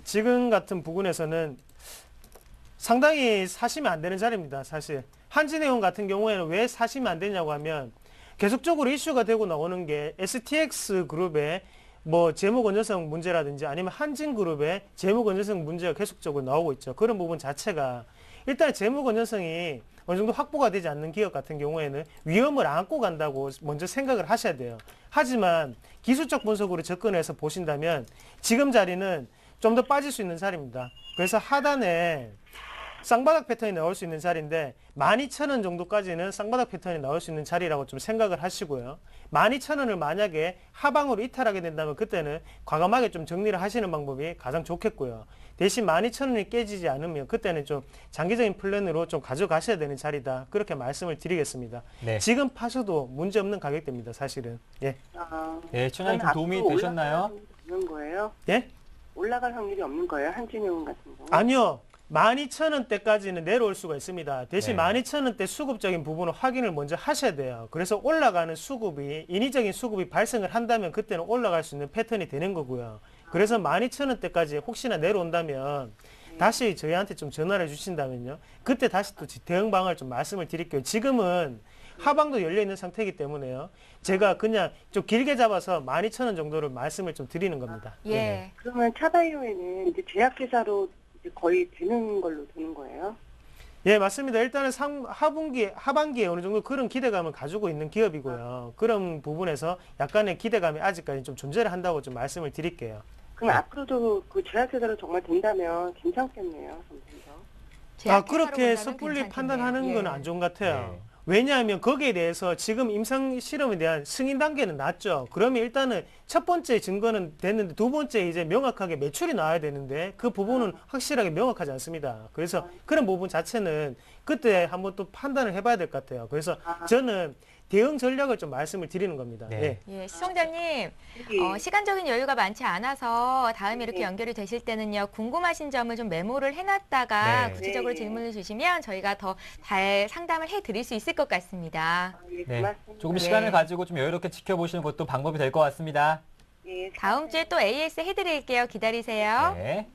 지금 같은 부분에서는 상당히 사시면 안 되는 자리입니다. 사실 한진해운 같은 경우에는 왜 사시면 안 되냐고 하면 계속적으로 이슈가 되고 나오는 게 STX 그룹의 뭐 재무 건전성 문제라든지 아니면 한진그룹의 재무 건전성 문제가 계속적으로 나오고 있죠. 그런 부분 자체가 일단 재무 건전성이 어느 정도 확보가 되지 않는 기업 같은 경우에는 위험을 안고 간다고 먼저 생각을 하셔야 돼요. 하지만 기술적 분석으로 접근해서 보신다면 지금 자리는 좀 더 빠질 수 있는 자리입니다. 그래서 하단에 쌍바닥 패턴이 나올 수 있는 자리인데 12,000원 정도까지는 쌍바닥 패턴이 나올 수 있는 자리라고 좀 생각을 하시고요. 12,000원을 만약에 하방으로 이탈하게 된다면 그때는 과감하게 좀 정리를 하시는 방법이 가장 좋겠고요. 대신 12,000원이 깨지지 않으면 그때는 좀 장기적인 플랜으로 좀 가져가셔야 되는 자리다. 그렇게 말씀을 드리겠습니다. 네. 지금 파셔도 문제없는 가격대입니다. 사실은. 예. 네, 시청자님 좀 도움이 되셨나요? 없는 거예요? 예? 올라갈 확률이 없는 거예요? 한진해운 같은 경우? 아니요. 12,000원대까지는 내려올 수가 있습니다. 대신 네. 12,000원대 수급적인 부분을 확인을 먼저 하셔야 돼요. 그래서 올라가는 수급이 인위적인 수급이 발생을 한다면 그때는 올라갈 수 있는 패턴이 되는 거고요. 그래서 12,000원대까지 혹시나 내려온다면 다시 저희한테 좀 전화를 주신다면요. 그때 다시 또 대응 방안을 좀 말씀을 드릴게요. 지금은 하방도 열려 있는 상태이기 때문에요. 제가 그냥 좀 길게 잡아서 12,000원 정도를 말씀을 좀 드리는 겁니다. 예. 그러면 차바이오에는 이제 제약회사로 이제 거의 되는 걸로 되는 거예요? 예, 맞습니다. 일단은 하반기에 어느 정도 그런 기대감을 가지고 있는 기업이고요. 그런 부분에서 약간의 기대감이 아직까지 좀 존재를 한다고 좀 말씀을 드릴게요. 그럼 앞으로도 그 제약회사로 정말 된다면 괜찮겠네요, 점점 더. 제약회사로 그렇게 본다면 섣불리 괜찮겠네요. 판단하는 예. 건 안 좋은 것 같아요. 네. 왜냐하면 거기에 대해서 지금 임상 실험에 대한 승인 단계는 났죠. 그러면 일단은 첫 번째 증거는 됐는데 두 번째 이제 명확하게 매출이 나와야 되는데 그 부분은 확실하게 명확하지 않습니다. 그래서 그런 부분 자체는 그때 한번 또 판단을 해봐야 될 것 같아요. 그래서 저는 대응 전략을 좀 말씀을 드리는 겁니다. 네. 예. 예, 시청자님, 예. 시간적인 여유가 많지 않아서 다음에 이렇게 네. 연결이 되실 때는요, 궁금하신 점을 좀 메모를 해놨다가 네. 구체적으로 네. 질문을 주시면 저희가 더 잘 상담을 해드릴 수 있을 것 같습니다. 예, 네. 고맙습니다. 조금 네. 시간을 가지고 좀 여유롭게 지켜보시는 것도 방법이 될 것 같습니다. 예, 다음 주에 또 AS 해드릴게요. 기다리세요. 네.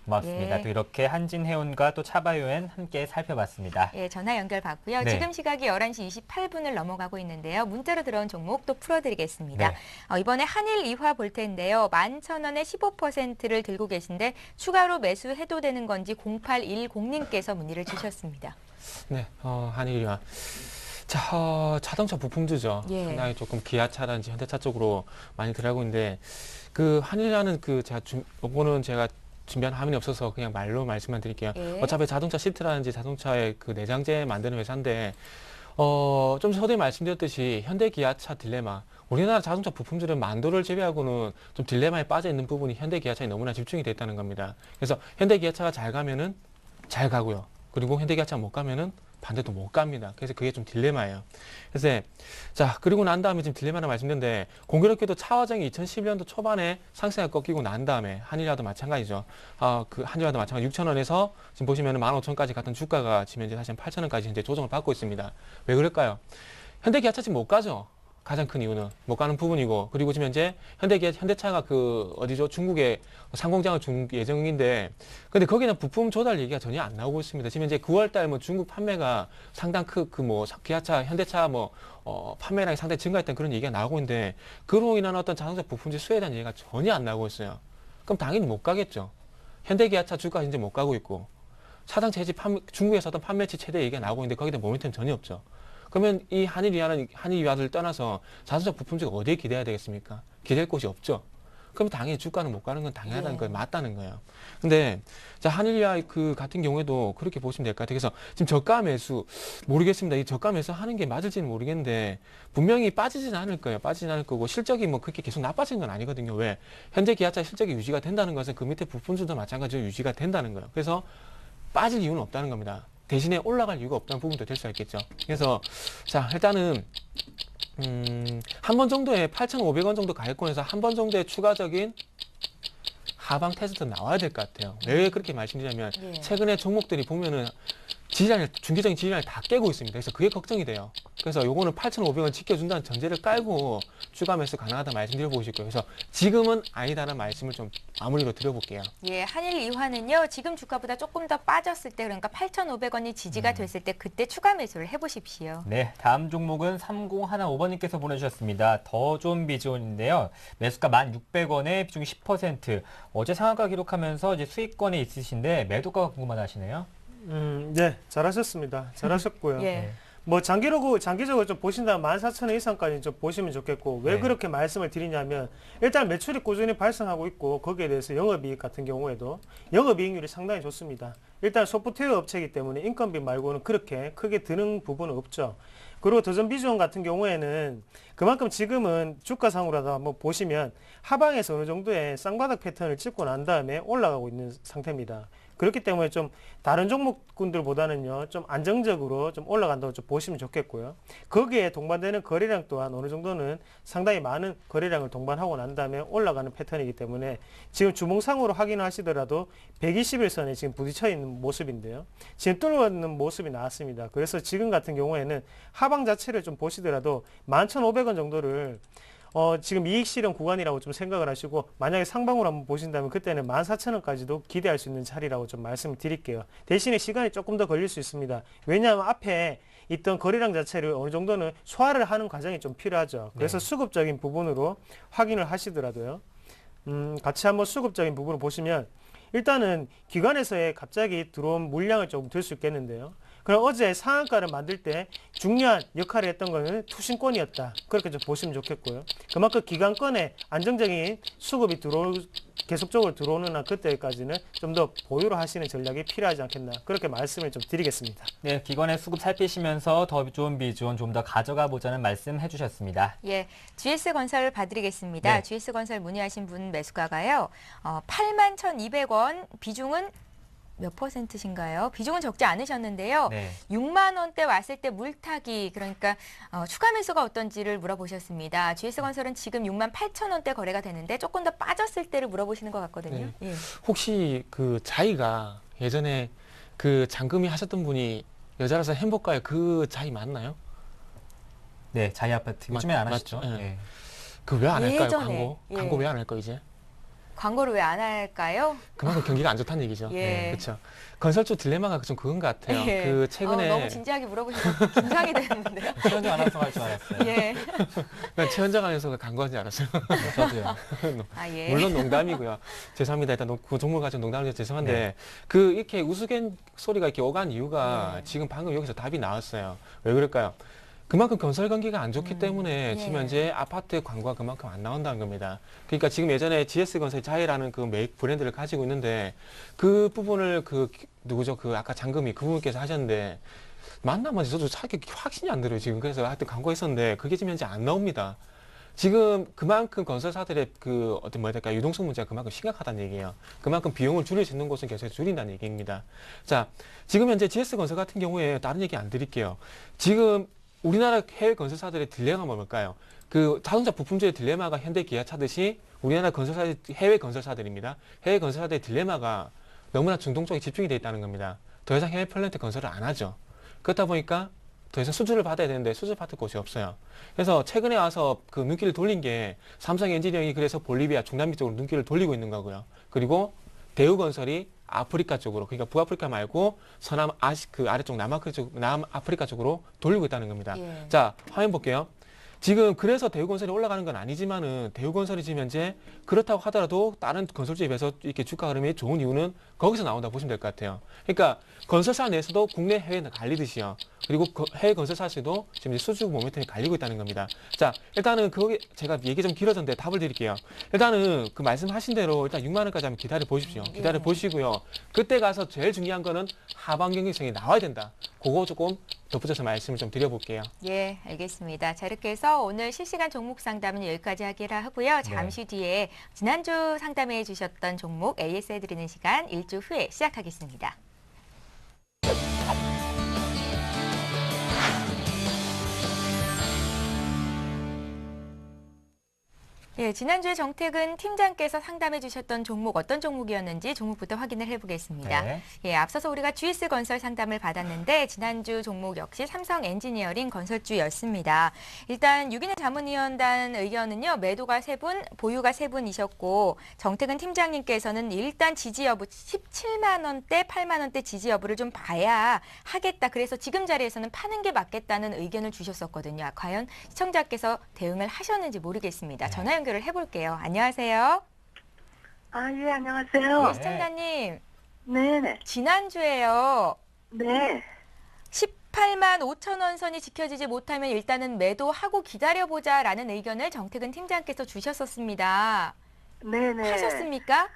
고맙습니다. 예. 또 이렇게 한진해운과 또 차바이오엔 함께 살펴봤습니다. 예, 전화 연결 받고요. 네. 지금 시각이 11시 28분을 넘어가고 있는데요. 문자로 들어온 종목 또 풀어드리겠습니다. 네. 이번에 한일 이화 볼 텐데요. 11,000원에 15%를 들고 계신데 추가로 매수해도 되는 건지 0810님께서 문의를 주셨습니다. 네, 한일이와. 자, 자동차 부품주죠. 예. 상당히 조금 기아차라든지 현대차 쪽으로 많이 들어가고 있는데, 그 한일이라는 요거는 제가 준비한 화면이 없어서 그냥 말로 말씀만 드릴게요. 예. 어차피 자동차 시트라든지 자동차의 그 내장재 만드는 회사인데, 좀 서두에 말씀드렸듯이 현대 기아차 딜레마. 우리나라 자동차 부품들은 만도를 제외하고는 좀 딜레마에 빠져 있는 부분이 현대 기아차에 너무나 집중이 돼 있다는 겁니다. 그래서 현대 기아차가 잘 가면은 잘 가고요. 그리고 현대 기아차가 못 가면은 반대도 못 갑니다. 그래서 그게 좀 딜레마예요. 그래서 자, 그리고 난 다음에 지금 딜레마를 말씀드렸는데, 공교롭게도 차화정이 2011년도 초반에 상승이 꺾이고 난 다음에 한일화도 마찬가지죠. 그 한일화도 마찬가지 6,000원에서 지금 보시면 15,000원까지 갔던 주가가 지금 현재 다시 8,000원까지 현재 조정을 받고 있습니다. 왜 그럴까요? 현대 기아차 지금 못 가죠. 가장 큰 이유는 못 가는 부분이고, 그리고 지금 현재 현대차가 중국에 상공장을 준 예정인데, 근데 거기는 부품 조달 얘기가 전혀 안 나오고 있습니다. 지금 현재 9월달 중국 판매가 상당 기아차, 현대차 판매량이 상당히 증가했다는 그런 얘기가 나오고 있는데, 그로 인한 어떤 자동차 부품질 수혜에 대한 얘기가 전혀 안 나오고 있어요. 그럼 당연히 못 가겠죠. 현대 기아차 주가 현재 못 가고 있고, 차량 재지 중국에서 어떤 판매치 최대 얘기가 나오고 있는데 거기에 대한 모멘텀 전혀 없죠. 그러면 이 한일이화를 떠나서 자동차 부품주가 어디에 기대해야 되겠습니까? 기댈 곳이 없죠. 그럼 당연히 주가는 못 가는 건 당연하다는 거예요. 맞다는 거예요. 근데 자, 한일이화 같은 경우에도 그렇게 보시면 될 것 같아요. 그래서 지금 저가 매수 모르겠습니다. 이 저가 매수 하는 게 맞을지는 모르겠는데, 분명히 빠지진 않을 거예요. 빠지진 않을 거고, 실적이 그렇게 계속 나빠진 건 아니거든요. 왜? 현재 기아차 실적이 유지가 된다는 것은 그 밑에 부품주도 마찬가지로 유지가 된다는 거예요. 그래서 빠질 이유는 없다는 겁니다. 대신에 올라갈 이유가 없다는 부분도 될 수 있겠죠. 그래서 자, 일단은 한 번 정도의 8,500원 정도 가격권에서 한 번 정도의 추가적인 하방 테스트 나와야 될 것 같아요. 왜 그렇게 말씀드리냐면, 예. 최근에 종목들이 보면은 중기적인 지지라인을 다 깨고 있습니다. 그래서 그게 걱정이 돼요. 그래서 요거는 8,500원 지켜준다는 전제를 깔고 추가 매수 가능하다 말씀드려보고 싶고요. 그래서 지금은 아니다라는 말씀을 좀 마무리로 드려볼게요. 예, 한일 이화는요. 지금 주가보다 조금 더 빠졌을 때, 그러니까 8,500원이 지지가 됐을 때 그때 추가 매수를 해보십시오. 네, 다음 종목은 3015번님께서 보내주셨습니다. 더 좋은 비전인데요. 매수가 1,600원에 비중이 10%. 어제 상한가 기록하면서 이제 수익권에 있으신데 매도가가 궁금하다 하시네요. 네, 잘하셨습니다. 잘하셨고요. 예. 장기적으로 좀 보신다면 14,000원 이상까지 좀 보시면 좋겠고, 왜 네. 그렇게 말씀을 드리냐면, 일단 매출이 꾸준히 발생하고 있고, 거기에 대해서 영업이익 같은 경우에도 영업이익률이 상당히 좋습니다. 일단 소프트웨어 업체이기 때문에 인건비 말고는 그렇게 크게 드는 부분은 없죠. 그리고 더전 비전 같은 경우에는 그만큼 지금은 주가상으로도 한번 보시면 하방에서 어느 정도의 쌍바닥 패턴을 찍고 난 다음에 올라가고 있는 상태입니다. 그렇기 때문에 좀 다른 종목군들보다는요, 좀 안정적으로 좀 올라간다고 좀 보시면 좋겠고요. 거기에 동반되는 거래량 또한 어느 정도는 상당히 많은 거래량을 동반하고 난 다음에 올라가는 패턴이기 때문에 지금 주봉상으로 확인하시더라도 121선에 지금 부딪혀 있는 모습인데요. 지금 뚫어있는 모습이 나왔습니다. 그래서 지금 같은 경우에는 하방 자체를 좀 보시더라도 11,500원 정도를 지금 이익 실현 구간이라고 좀 생각을 하시고, 만약에 상방으로 한번 보신다면 그때는 14,000원까지도 기대할 수 있는 자리라고 좀 말씀을 드릴게요. 대신에 시간이 조금 더 걸릴 수 있습니다. 왜냐하면 앞에 있던 거래량 자체를 어느 정도는 소화를 하는 과정이 좀 필요하죠. 그래서 네. 수급적인 부분으로 확인을 하시더라도요. 같이 한번 수급적인 부분을 보시면, 일단은 기관에서의 갑자기 들어온 물량을 조금 들 수 있겠는데요. 그럼 어제 상한가를 만들 때 중요한 역할을 했던 것은 투신권이었다. 그렇게 좀 보시면 좋겠고요. 그만큼 기관권에 안정적인 수급이 계속적으로 들어오는 한 그때까지는 좀 더 보유를 하시는 전략이 필요하지 않겠나. 그렇게 말씀을 좀 드리겠습니다. 네, 기관의 수급 살피시면서 더 좋은 비전 좀 더 가져가 보자는 말씀 해주셨습니다. 예, GS건설 봐드리겠습니다. 네. GS건설 문의하신 분 매수가가요. 81,200원, 비중은 몇 %신가요? 비중은 적지 않으셨는데요. 네. 6만 원대 왔을 때 물타기, 그러니까 추가 매수가 어떤지를 물어보셨습니다. GS건설은 지금 6만 8천 원대 거래가 되는데 조금 더 빠졌을 때를 물어보시는 것 같거든요. 예. 혹시 그 자이가 예전에 그 장금이 하셨던 분이 여자라서 행복가요? 그 자이 맞나요? 네, 자이 아파트. 요즘에 안 하시죠? 맞죠? 예. 네. 그 왜 안 할까요? 예전에, 광고? 예. 광고 왜 안 할까 이제? 광고를 왜 안 할까요? 그만큼 경기가 안 좋다는 얘기죠. 예. 그렇죠. 건설주 딜레마가 좀 그건 것 같아요. 예. 그 최근에 너무 진지하게 물어보셔서 긴장이 되는데요. 최현정 아나운서 할 줄 알았어요. 예. 그냥 최현정 아나운서가 광고한 줄 알았어요. 저도요. 아, 예. 물론 농담이고요. 죄송합니다. 일단 그 종목을 가지고 농담을 해서 죄송한데 네. 그 이렇게 우스갯 소리가 이렇게 오간 이유가 네. 지금 방금 여기서 답이 나왔어요. 왜 그럴까요? 그만큼 건설 경기가 안 좋기 때문에 네. 지금 현재 아파트 광고가 그만큼 안 나온다는 겁니다. 그러니까 지금 예전에 GS건설 자이라는 그 메이크 브랜드를 가지고 있는데 그 부분을 그 누구죠? 그 아까 장금이 그분께서 하셨는데 만나면 저도 사실 확신이 안 들어요. 지금 그래서 하여튼 광고했었는데 그게 지금 현재 안 나옵니다. 지금 그만큼 건설사들의 그 어떤 뭐야 될까 유동성 문제가 그만큼 심각하다는 얘기예요. 그만큼 비용을 줄일 수 있는 곳은 계속 줄인다는 얘기입니다. 자, 지금 현재 GS건설 같은 경우에 다른 얘기 안 드릴게요. 지금 우리나라 해외 건설사들의 딜레마가 뭘까요? 그 자동차 부품주의 딜레마가 현대 기아차듯이 우리나라 건설사들 해외 건설사들입니다. 해외 건설사들의 딜레마가 너무나 중동 쪽에 집중이 돼 있다는 겁니다. 더 이상 해외 플랜트 건설을 안 하죠. 그렇다 보니까 더 이상 수주를 받아야 되는데 수주를 받을 곳이 없어요. 그래서 최근에 와서 그 눈길을 돌린 게 삼성 엔지니어링이 그래서 볼리비아 중남미 쪽으로 눈길을 돌리고 있는 거고요. 그리고 대우건설이 아프리카 쪽으로, 그러니까 북아프리카 말고 서남 그 아래쪽 남아프리카 쪽으로 돌리고 있다는 겁니다. 예. 자, 화면 볼게요. 지금 그래서 대우건설이 올라가는 건 아니지만은 대우건설이 지금 현재 그렇다고 하더라도 다른 건설주에 비해서 이렇게 주가 흐름이 좋은 이유는 거기서 나온다고 보시면 될 것 같아요. 그러니까 건설사 내에서도 국내 해외는 갈리듯이요. 그리고 해외 건설사들도 지금 이제 수주 모멘텀이 갈리고 있다는 겁니다. 자, 일단은 거기 제가 얘기 좀 길어졌는데 답을 드릴게요. 일단은 그 말씀하신 대로 일단 6만 원까지 한번 기다려 보십시오. 기다려 보시고요. 그때 가서 제일 중요한 거는 하방 경직성이 나와야 된다. 그거 조금 덧붙여서 말씀을 좀 드려볼게요. 예, 알겠습니다. 자, 이렇게 해서 오늘 실시간 종목 상담은 여기까지 하기로 하고요. 잠시 뒤에 지난주 상담해 주셨던 종목 AS 해드리는 시간 일주 후에 시작하겠습니다. 예, 지난주에 정택은 팀장께서 상담해 주셨던 종목 어떤 종목이었는지 종목부터 확인을 해보겠습니다. 네. 예, 앞서서 우리가 GS건설 상담을 받았는데 지난주 종목 역시 삼성 엔지니어링 건설주였습니다. 일단 유기내 자문위원단 의견은요. 매도가 3분, 보유가 3분이셨고 정택은 팀장님께서는 일단 지지 여부 17만 원대, 8만 원대 지지 여부를 좀 봐야 하겠다. 그래서 지금 자리에서는 파는 게 맞겠다는 의견을 주셨었거든요. 과연 시청자께서 대응을 하셨는지 모르겠습니다. 전화 연결을 해볼게요. 안녕하세요. 아, 예, 안녕하세요. 네, 시청자님. 네네. 지난주에요. 네. 18만 5천 원 선이 지켜지지 못하면 일단은 매도하고 기다려보자라는 의견을 정택은 팀장께서 주셨었습니다. 네네. 하셨습니까?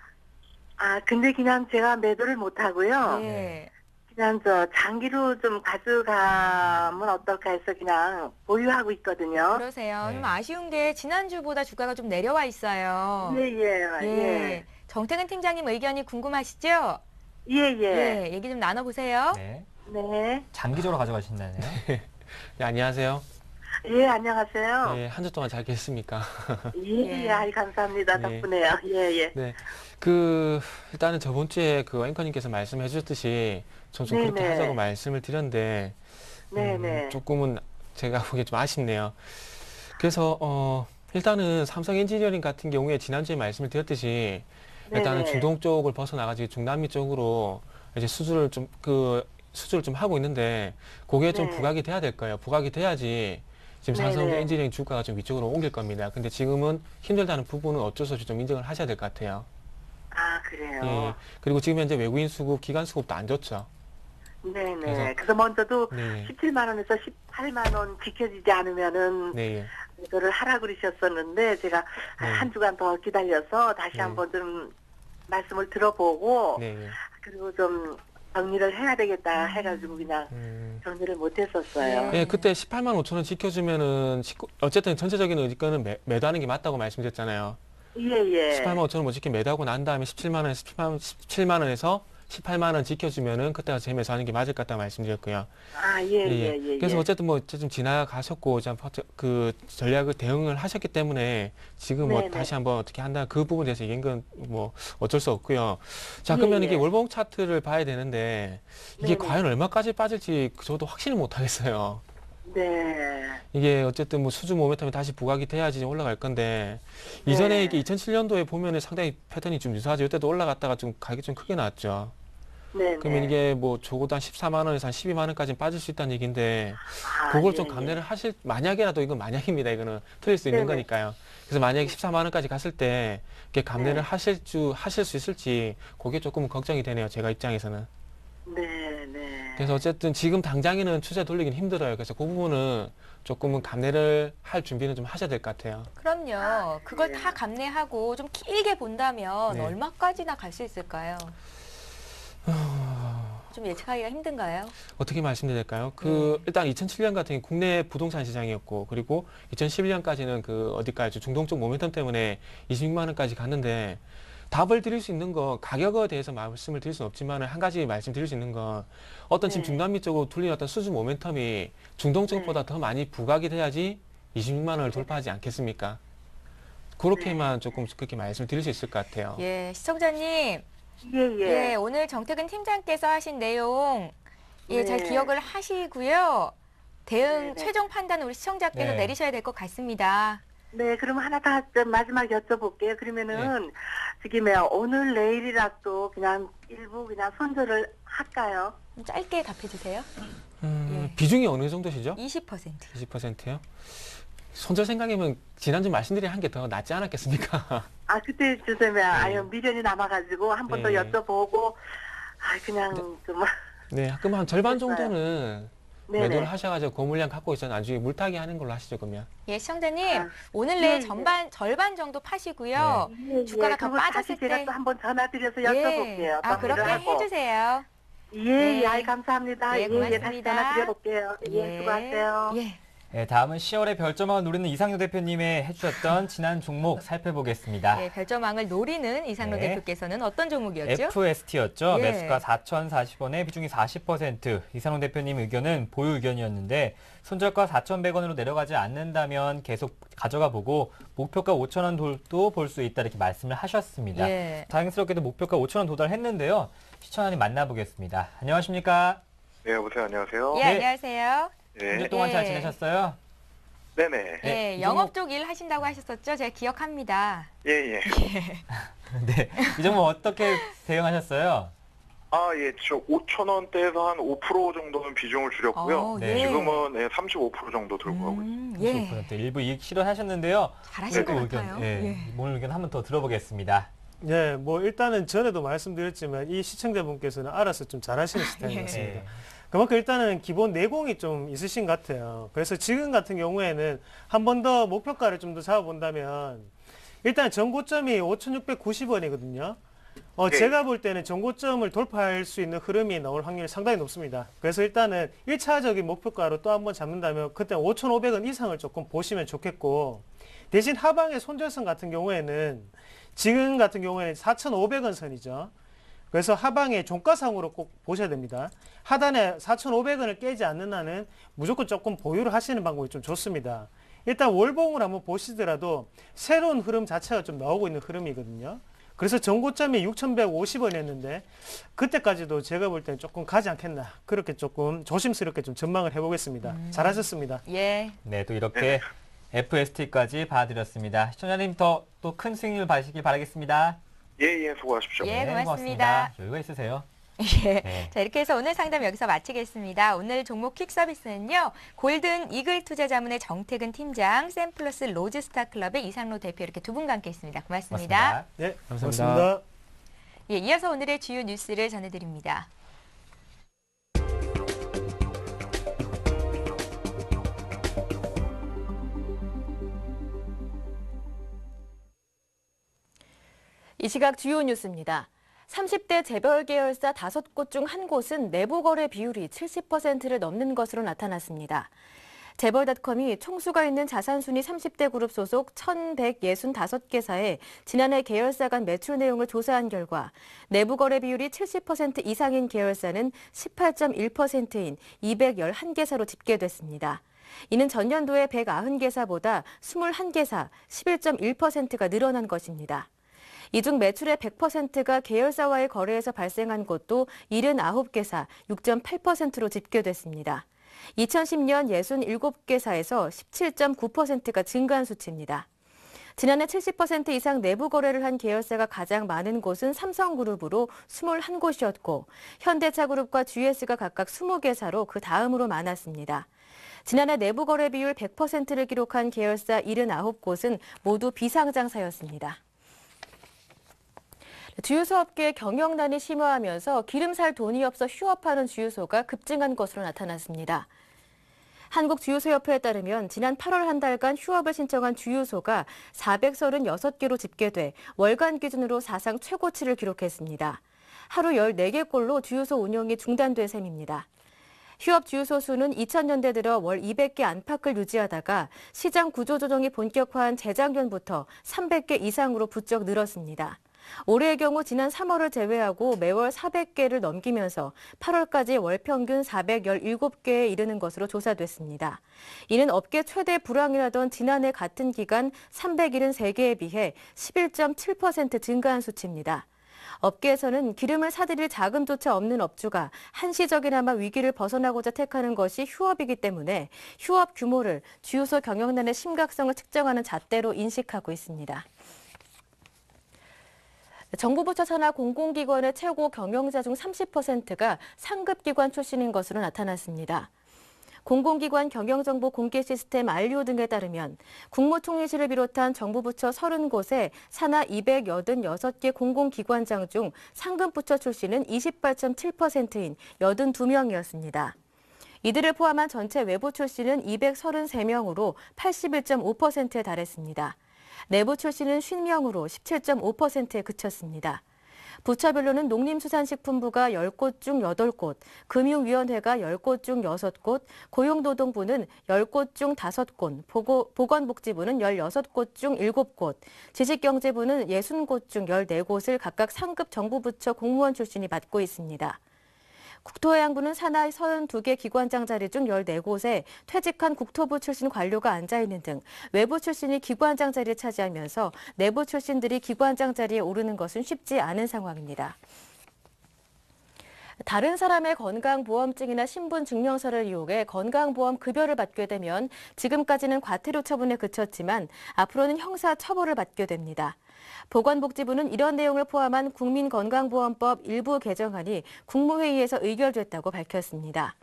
아, 근데 그냥 제가 매도를 못 하고요. 예. 그냥 장기로 좀 가져가면 어떨까 해서 그냥 보유하고 있거든요. 그러세요. 네. 좀 아쉬운 게 지난주보다 주가가 좀 내려와 있어요. 예, 예, 예. 정택은 팀장님 의견이 궁금하시죠? 예. 예, 예. 예. 얘기 좀 나눠보세요. 네. 네. 장기적으로 가져가신다네요. 네, 안녕하세요. 예, 안녕하세요. 네, 한 주 동안 잘 계셨습니까? 예, 예. 예, 아이, 감사합니다. 네. 덕분에요. 예, 예. 네. 일단은 저번 주에 그 앵커님께서 말씀해 주셨듯이 좀 그렇게 네네. 하자고 말씀을 드렸는데, 네네. 조금은 제가 보기에 좀 아쉽네요. 그래서, 일단은 삼성 엔지니어링 같은 경우에 지난주에 말씀을 드렸듯이, 일단은 네네. 중동 쪽을 벗어나가지고 중남미 쪽으로 이제 수주를 좀 하고 있는데, 그게 좀 네. 부각이 돼야 될 거예요. 부각이 돼야지 지금 삼성 네네. 엔지니어링 주가가 좀 위쪽으로 옮길 겁니다. 근데 지금은 힘들다는 부분은 어쩔 수 없이 좀 인정을 하셔야 될 것 같아요. 아, 그래요. 예. 그리고 지금 현재 외국인 수급, 기관 수급도 안 좋죠. 네네. 그래서 먼저도 네. 17만 원에서 18만 원 지켜지지 않으면은 네. 이거를 하라 그러셨었는데 제가 네. 한 주간 더 기다려서 다시 네. 한번 좀 말씀을 들어보고 네. 그리고 좀 정리를 해야 되겠다 해가지고 그냥 정리를 못했었어요. 예, 그때 18만 5천 원 지켜주면은 어쨌든 전체적인 의견은 매도하는 게 맞다고 말씀드렸잖아요. 예예. 18만 5천 원 못 지켜 매도하고 난 다음에 17만 원에서 18만 원 지켜주면은 그때가 재매수하는 게 맞을 것 같다고 말씀드렸고요. 아 예예예. 그래서 어쨌든 뭐 좀 지나가셨고 그 전략을 대응을 하셨기 때문에 지금 뭐 네네. 다시 한번 어떻게 한다 그 부분에 대해서 얘기한 건 뭐 어쩔 수 없고요. 자, 예, 그러면 예. 이게 월봉 차트를 봐야 되는데 이게 네네. 과연 얼마까지 빠질지 저도 확신을 못 하겠어요. 네. 이게 어쨌든 뭐 수주 모멘텀이 다시 부각이 돼야지 올라갈 건데 이전에 네. 이게 2007년도에 보면은 상당히 패턴이 좀 유사하죠. 이때도 올라갔다가 좀 가격이 좀 크게 나왔죠. 네. 그러면 이게 뭐 적어도 한 14만 원에서 한 12만 원까지 빠질 수 있다는 얘기인데 아, 그걸 예, 좀 예. 감내를 하실 만약에라도 이건 만약입니다. 이거는 틀릴 수 있는 네네. 거니까요. 그래서 만약에 14만 원까지 갔을 때 이렇게 감내를 네. 하실 수 있을지 그게 조금 걱정이 되네요. 제가 입장에서는. 네, 네. 그래서 어쨌든 지금 당장에는 투자 돌리긴 힘들어요. 그래서 그 부분은 조금은 감내를 할 준비는 좀 하셔야 될 것 같아요. 그럼요. 그걸 네. 다 감내하고 좀 길게 본다면 네. 얼마까지나 갈 수 있을까요? 좀 예측하기가 힘든가요? 어떻게 말씀드릴까요? 네. 일단 2007년 같은 경우 국내 부동산 시장이었고, 그리고 2011년까지는 어디까지 중동 쪽 모멘텀 때문에 26만 원까지 갔는데, 답을 드릴 수 있는 거, 가격에 대해서 말씀을 드릴 수는 없지만, 한 가지 말씀드릴 수 있는 건, 어떤 지금 네. 중남미 쪽으로 돌린 어떤 수주 모멘텀이 중동 쪽보다 더 많이 부각이 돼야지 26만 원을 돌파하지 않겠습니까? 그렇게만 조금 그렇게 말씀을 드릴 수 있을 것 같아요. 예, 시청자님. 예, 예, 예. 오늘 정태근 팀장께서 하신 내용 예, 잘 네. 기억을 하시고요. 대응 네, 네. 최종 판단은 우리 시청자께서 네. 내리셔야 될 것 같습니다. 네, 그럼 하나 더 마지막 여쭤볼게요. 그러면은 지금 오늘 내일이라도 그냥 일부 그냥 손절을 할까요? 좀 짧게 답해 주세요. 예. 비중이 어느 정도시죠? 20%. 20%요? 손절 생각이면 지난주 말씀드린 한 게 더 낫지 않았겠습니까? 아, 그때 주세요. 아유, 미련이 남아가지고 한 번 더 네. 여쭤보고, 그냥 좀, 네, 그럼 한 절반 됐어요. 정도는 네네. 매도를 하셔가지고 그 물량 갖고 있어 나중에 물타기 하는 걸로 하시죠, 그러면. 예, 시청자님. 아, 오늘 예, 내일 예. 절반 정도 파시고요. 예, 주가가 예, 더 그거 빠졌을 다시 제가 때- 또 한번 전화드려서 예. 여쭤볼게요. 아, 그렇게 하고. 해주세요. 예, 네. 예, 아이, 감사합니다. 예, 예, 예, 다시 고맙습니다. 전화드려볼게요. 예, 수고하세요. 예. 네, 다음은 10월의 별점왕을 노리는 이상로 대표님의 해주셨던 지난 종목 살펴보겠습니다. 예, 별점왕을 노리는 이상로 네. 대표께서는 어떤 종목이었죠? FST였죠. 예. 매수가 4,040원에 비중이 40%. 이상로 대표님 의견은 보유 의견이었는데 손절가 4,100원으로 내려가지 않는다면 계속 가져가 보고 목표가 5,000원 돌도 볼 수 있다 이렇게 말씀을 하셨습니다. 예. 다행스럽게도 목표가 5,000원 도달했는데요. 시청자님 만나보겠습니다. 안녕하십니까? 네, 여보세요. 안녕하세요. 예, 네. 안녕하세요. 네. 한 주 동안 예. 잘 지내셨어요? 네네. 네, 예, 이 영업 종목- 쪽 일 하신다고 하셨었죠? 제가 기억합니다. 예, 예. 네. 이 종목 어떻게 대응하셨어요? 아, 예. 저 5,000원대에서 한 5% 정도는 비중을 줄였고요. 네. 지금은 35% 정도 들고 가고 있습니다. 예. 35% 일부 이익 실현하셨는데요. 잘하신 것 오늘 같아요. 의견, 예, 예. 오늘 의견 한 번 더 들어보겠습니다. 예, 뭐 일단은 전에도 말씀드렸지만 이 시청자분께서는 알아서 좀 잘하시는 스타일인 것 같습니다. 예. 그만큼 일단은 기본 내공이 좀 있으신 것 같아요. 그래서 지금 같은 경우에는 한 번 더 목표가를 좀 더 잡아본다면 일단 전고점이 5,690원이거든요. 네. 제가 볼 때는 전고점을 돌파할 수 있는 흐름이 나올 확률이 상당히 높습니다. 그래서 일단은 1차적인 목표가로 또 한 번 잡는다면 그때 5,500원 이상을 조금 보시면 좋겠고 대신 하방의 손절선 같은 경우에는 지금 같은 경우에는 4,500원 선이죠. 그래서 하방의 종가상으로 꼭 보셔야 됩니다. 하단에 4,500원을 깨지 않는 한은 무조건 조금 보유를 하시는 방법이 좀 좋습니다. 일단 월봉을 한번 보시더라도 새로운 흐름 자체가 좀 나오고 있는 흐름이거든요. 그래서 전고점이 6,150원이었는데 그때까지도 제가 볼 때는 조금 가지 않겠나 그렇게 조금 조심스럽게 좀 전망을 해보겠습니다. 잘하셨습니다. 예. 네, 또 이렇게 FST까지 봐드렸습니다. 시청자님 더 또 큰 승리를 받으시길 바라겠습니다. 예, 예. 수고하십시오. 예, 네, 고맙습니다. 여유가 있으세요. 예. 네. 자, 이렇게 해서 오늘 상담 여기서 마치겠습니다. 오늘 종목 퀵 서비스는요. 골든 이글 투자자문의 정태근 팀장, 샘플러스 로즈스타 클럽의 이상로 대표 이렇게 두 분과 함께 했습니다. 고맙습니다. 고맙습니다. 네, 감사합니다. 고맙습니다. 예, 이어서 오늘의 주요 뉴스를 전해드립니다. 이 시각 주요 뉴스입니다. 30대 재벌 계열사 5곳 중 한 곳은 내부 거래 비율이 70%를 넘는 것으로 나타났습니다. 재벌닷컴이 총수가 있는 자산순위 30대 그룹 소속 1,165개사의 지난해 계열사 간 매출 내용을 조사한 결과 내부 거래 비율이 70% 이상인 계열사는 18.1%인 211개사로 집계됐습니다. 이는 전년도의 190개사보다 21개사, 11.1%가 늘어난 것입니다. 이 중 매출의 100%가 계열사와의 거래에서 발생한 곳도 79개사, 6.8%로 집계됐습니다. 2010년 67개사에서 17.9%가 증가한 수치입니다. 지난해 70% 이상 내부 거래를 한 계열사가 가장 많은 곳은 삼성그룹으로 21곳이었고 현대차그룹과 GS가 각각 20개사로 그 다음으로 많았습니다. 지난해 내부 거래 비율 100%를 기록한 계열사 79곳은 모두 비상장사였습니다. 주유소 업계의 경영난이 심화하면서 기름 살 돈이 없어 휴업하는 주유소가 급증한 것으로 나타났습니다. 한국주유소협회에 따르면 지난 8월 한 달간 휴업을 신청한 주유소가 436개로 집계돼 월간 기준으로 사상 최고치를 기록했습니다. 하루 14개꼴로 주유소 운영이 중단된 셈입니다. 휴업 주유소 수는 2000년대 들어 월 200개 안팎을 유지하다가 시장 구조 조정이 본격화한 재작년부터 300개 이상으로 부쩍 늘었습니다. 올해의 경우 지난 3월을 제외하고 매월 400개를 넘기면서 8월까지 월 평균 417개에 이르는 것으로 조사됐습니다. 이는 업계 최대 불황이라던 지난해 같은 기간 373개에 비해 11.7% 증가한 수치입니다. 업계에서는 기름을 사들일 자금조차 없는 업주가 한시적이나마 위기를 벗어나고자 택하는 것이 휴업이기 때문에 휴업 규모를 주유소 경영난의 심각성을 측정하는 잣대로 인식하고 있습니다. 정부 부처 산하 공공기관의 최고 경영자 중 30%가 상급기관 출신인 것으로 나타났습니다. 공공기관 경영정보 공개 시스템 알리오 등에 따르면 국무총리실을 비롯한 정부 부처 30곳에 산하 286개 공공기관장 중 상급부처 출신은 28.7%인 82명이었습니다. 이들을 포함한 전체 외부 출신은 233명으로 81.5%에 달했습니다. 내부 출신은 50명으로 17.5%에 그쳤습니다. 부처별로는 농림수산식품부가 10곳 중 8곳, 금융위원회가 10곳 중 6곳, 고용노동부는 10곳 중 5곳, 보건복지부는 16곳 중 7곳, 지식경제부는 60곳 중 14곳을 각각 상급 정부부처 공무원 출신이 맡고 있습니다. 국토해양부는 산하 32개 기관장 자리 중 14곳에 퇴직한 국토부 출신 관료가 앉아있는 등 외부 출신이 기관장 자리를 차지하면서 내부 출신들이 기관장 자리에 오르는 것은 쉽지 않은 상황입니다. 다른 사람의 건강보험증이나 신분증명서를 이용해 건강보험 급여를 받게 되면 지금까지는 과태료 처분에 그쳤지만 앞으로는 형사처벌을 받게 됩니다. 보건복지부는 이런 내용을 포함한 국민건강보험법 일부 개정안이 국무회의에서 의결됐다고 밝혔습니다.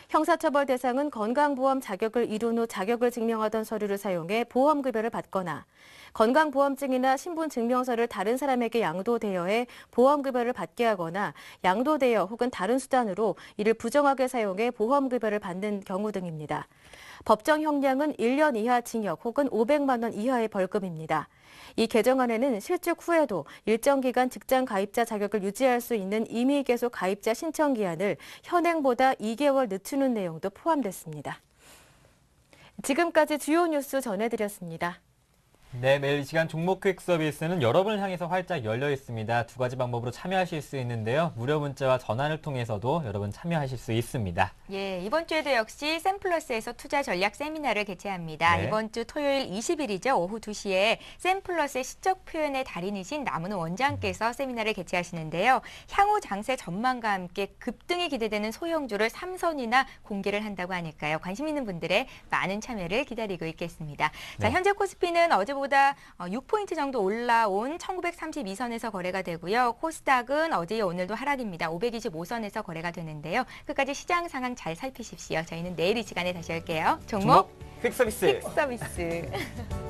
형사처벌 대상은 건강보험 자격을 이룬 후 자격을 증명하던 서류를 사용해 보험급여를 받거나 건강보험증이나 신분증명서를 다른 사람에게 양도대여해 보험급여를 받게 하거나 양도대여 혹은 다른 수단으로 이를 부정하게 사용해 보험급여를 받는 경우 등입니다. 법정 형량은 1년 이하 징역 혹은 500만 원 이하의 벌금입니다. 이 개정안에는 실직 후에도 일정 기간 직장 가입자 자격을 유지할 수 있는 임의 계속 가입자 신청 기한을 현행보다 2개월 늦추는 내용도 포함됐습니다. 지금까지 주요 뉴스 전해드렸습니다. 네, 매일 이 시간 종목 퀵 서비스는 여러분을 향해서 활짝 열려 있습니다. 두 가지 방법으로 참여하실 수 있는데요. 무료 문자와 전화를 통해서도 여러분 참여하실 수 있습니다. 예, 이번 주에도 역시 샘플러스에서 투자 전략 세미나를 개최합니다. 네. 이번 주 토요일 20일이죠. 오후 2시에 샘플러스의 시적 표현의 달인이신 남은호 원장께서 세미나를 개최하시는데요. 향후 장세 전망과 함께 급등이 기대되는 소형주를 3선이나 공개를 한다고 하니까요. 관심 있는 분들의 많은 참여를 기다리고 있겠습니다. 자, 네. 현재 코스피는 어제보다 6포인트 정도 올라온 1932선에서 거래가 되고요. 코스닥은 어제와 오늘도 하락입니다. 525선에서 거래가 되는데요. 끝까지 시장 상황 잘 살피십시오. 저희는 내일 이 시간에 다시 올게요. 종목 퀵 서비스. 퀵 서비스.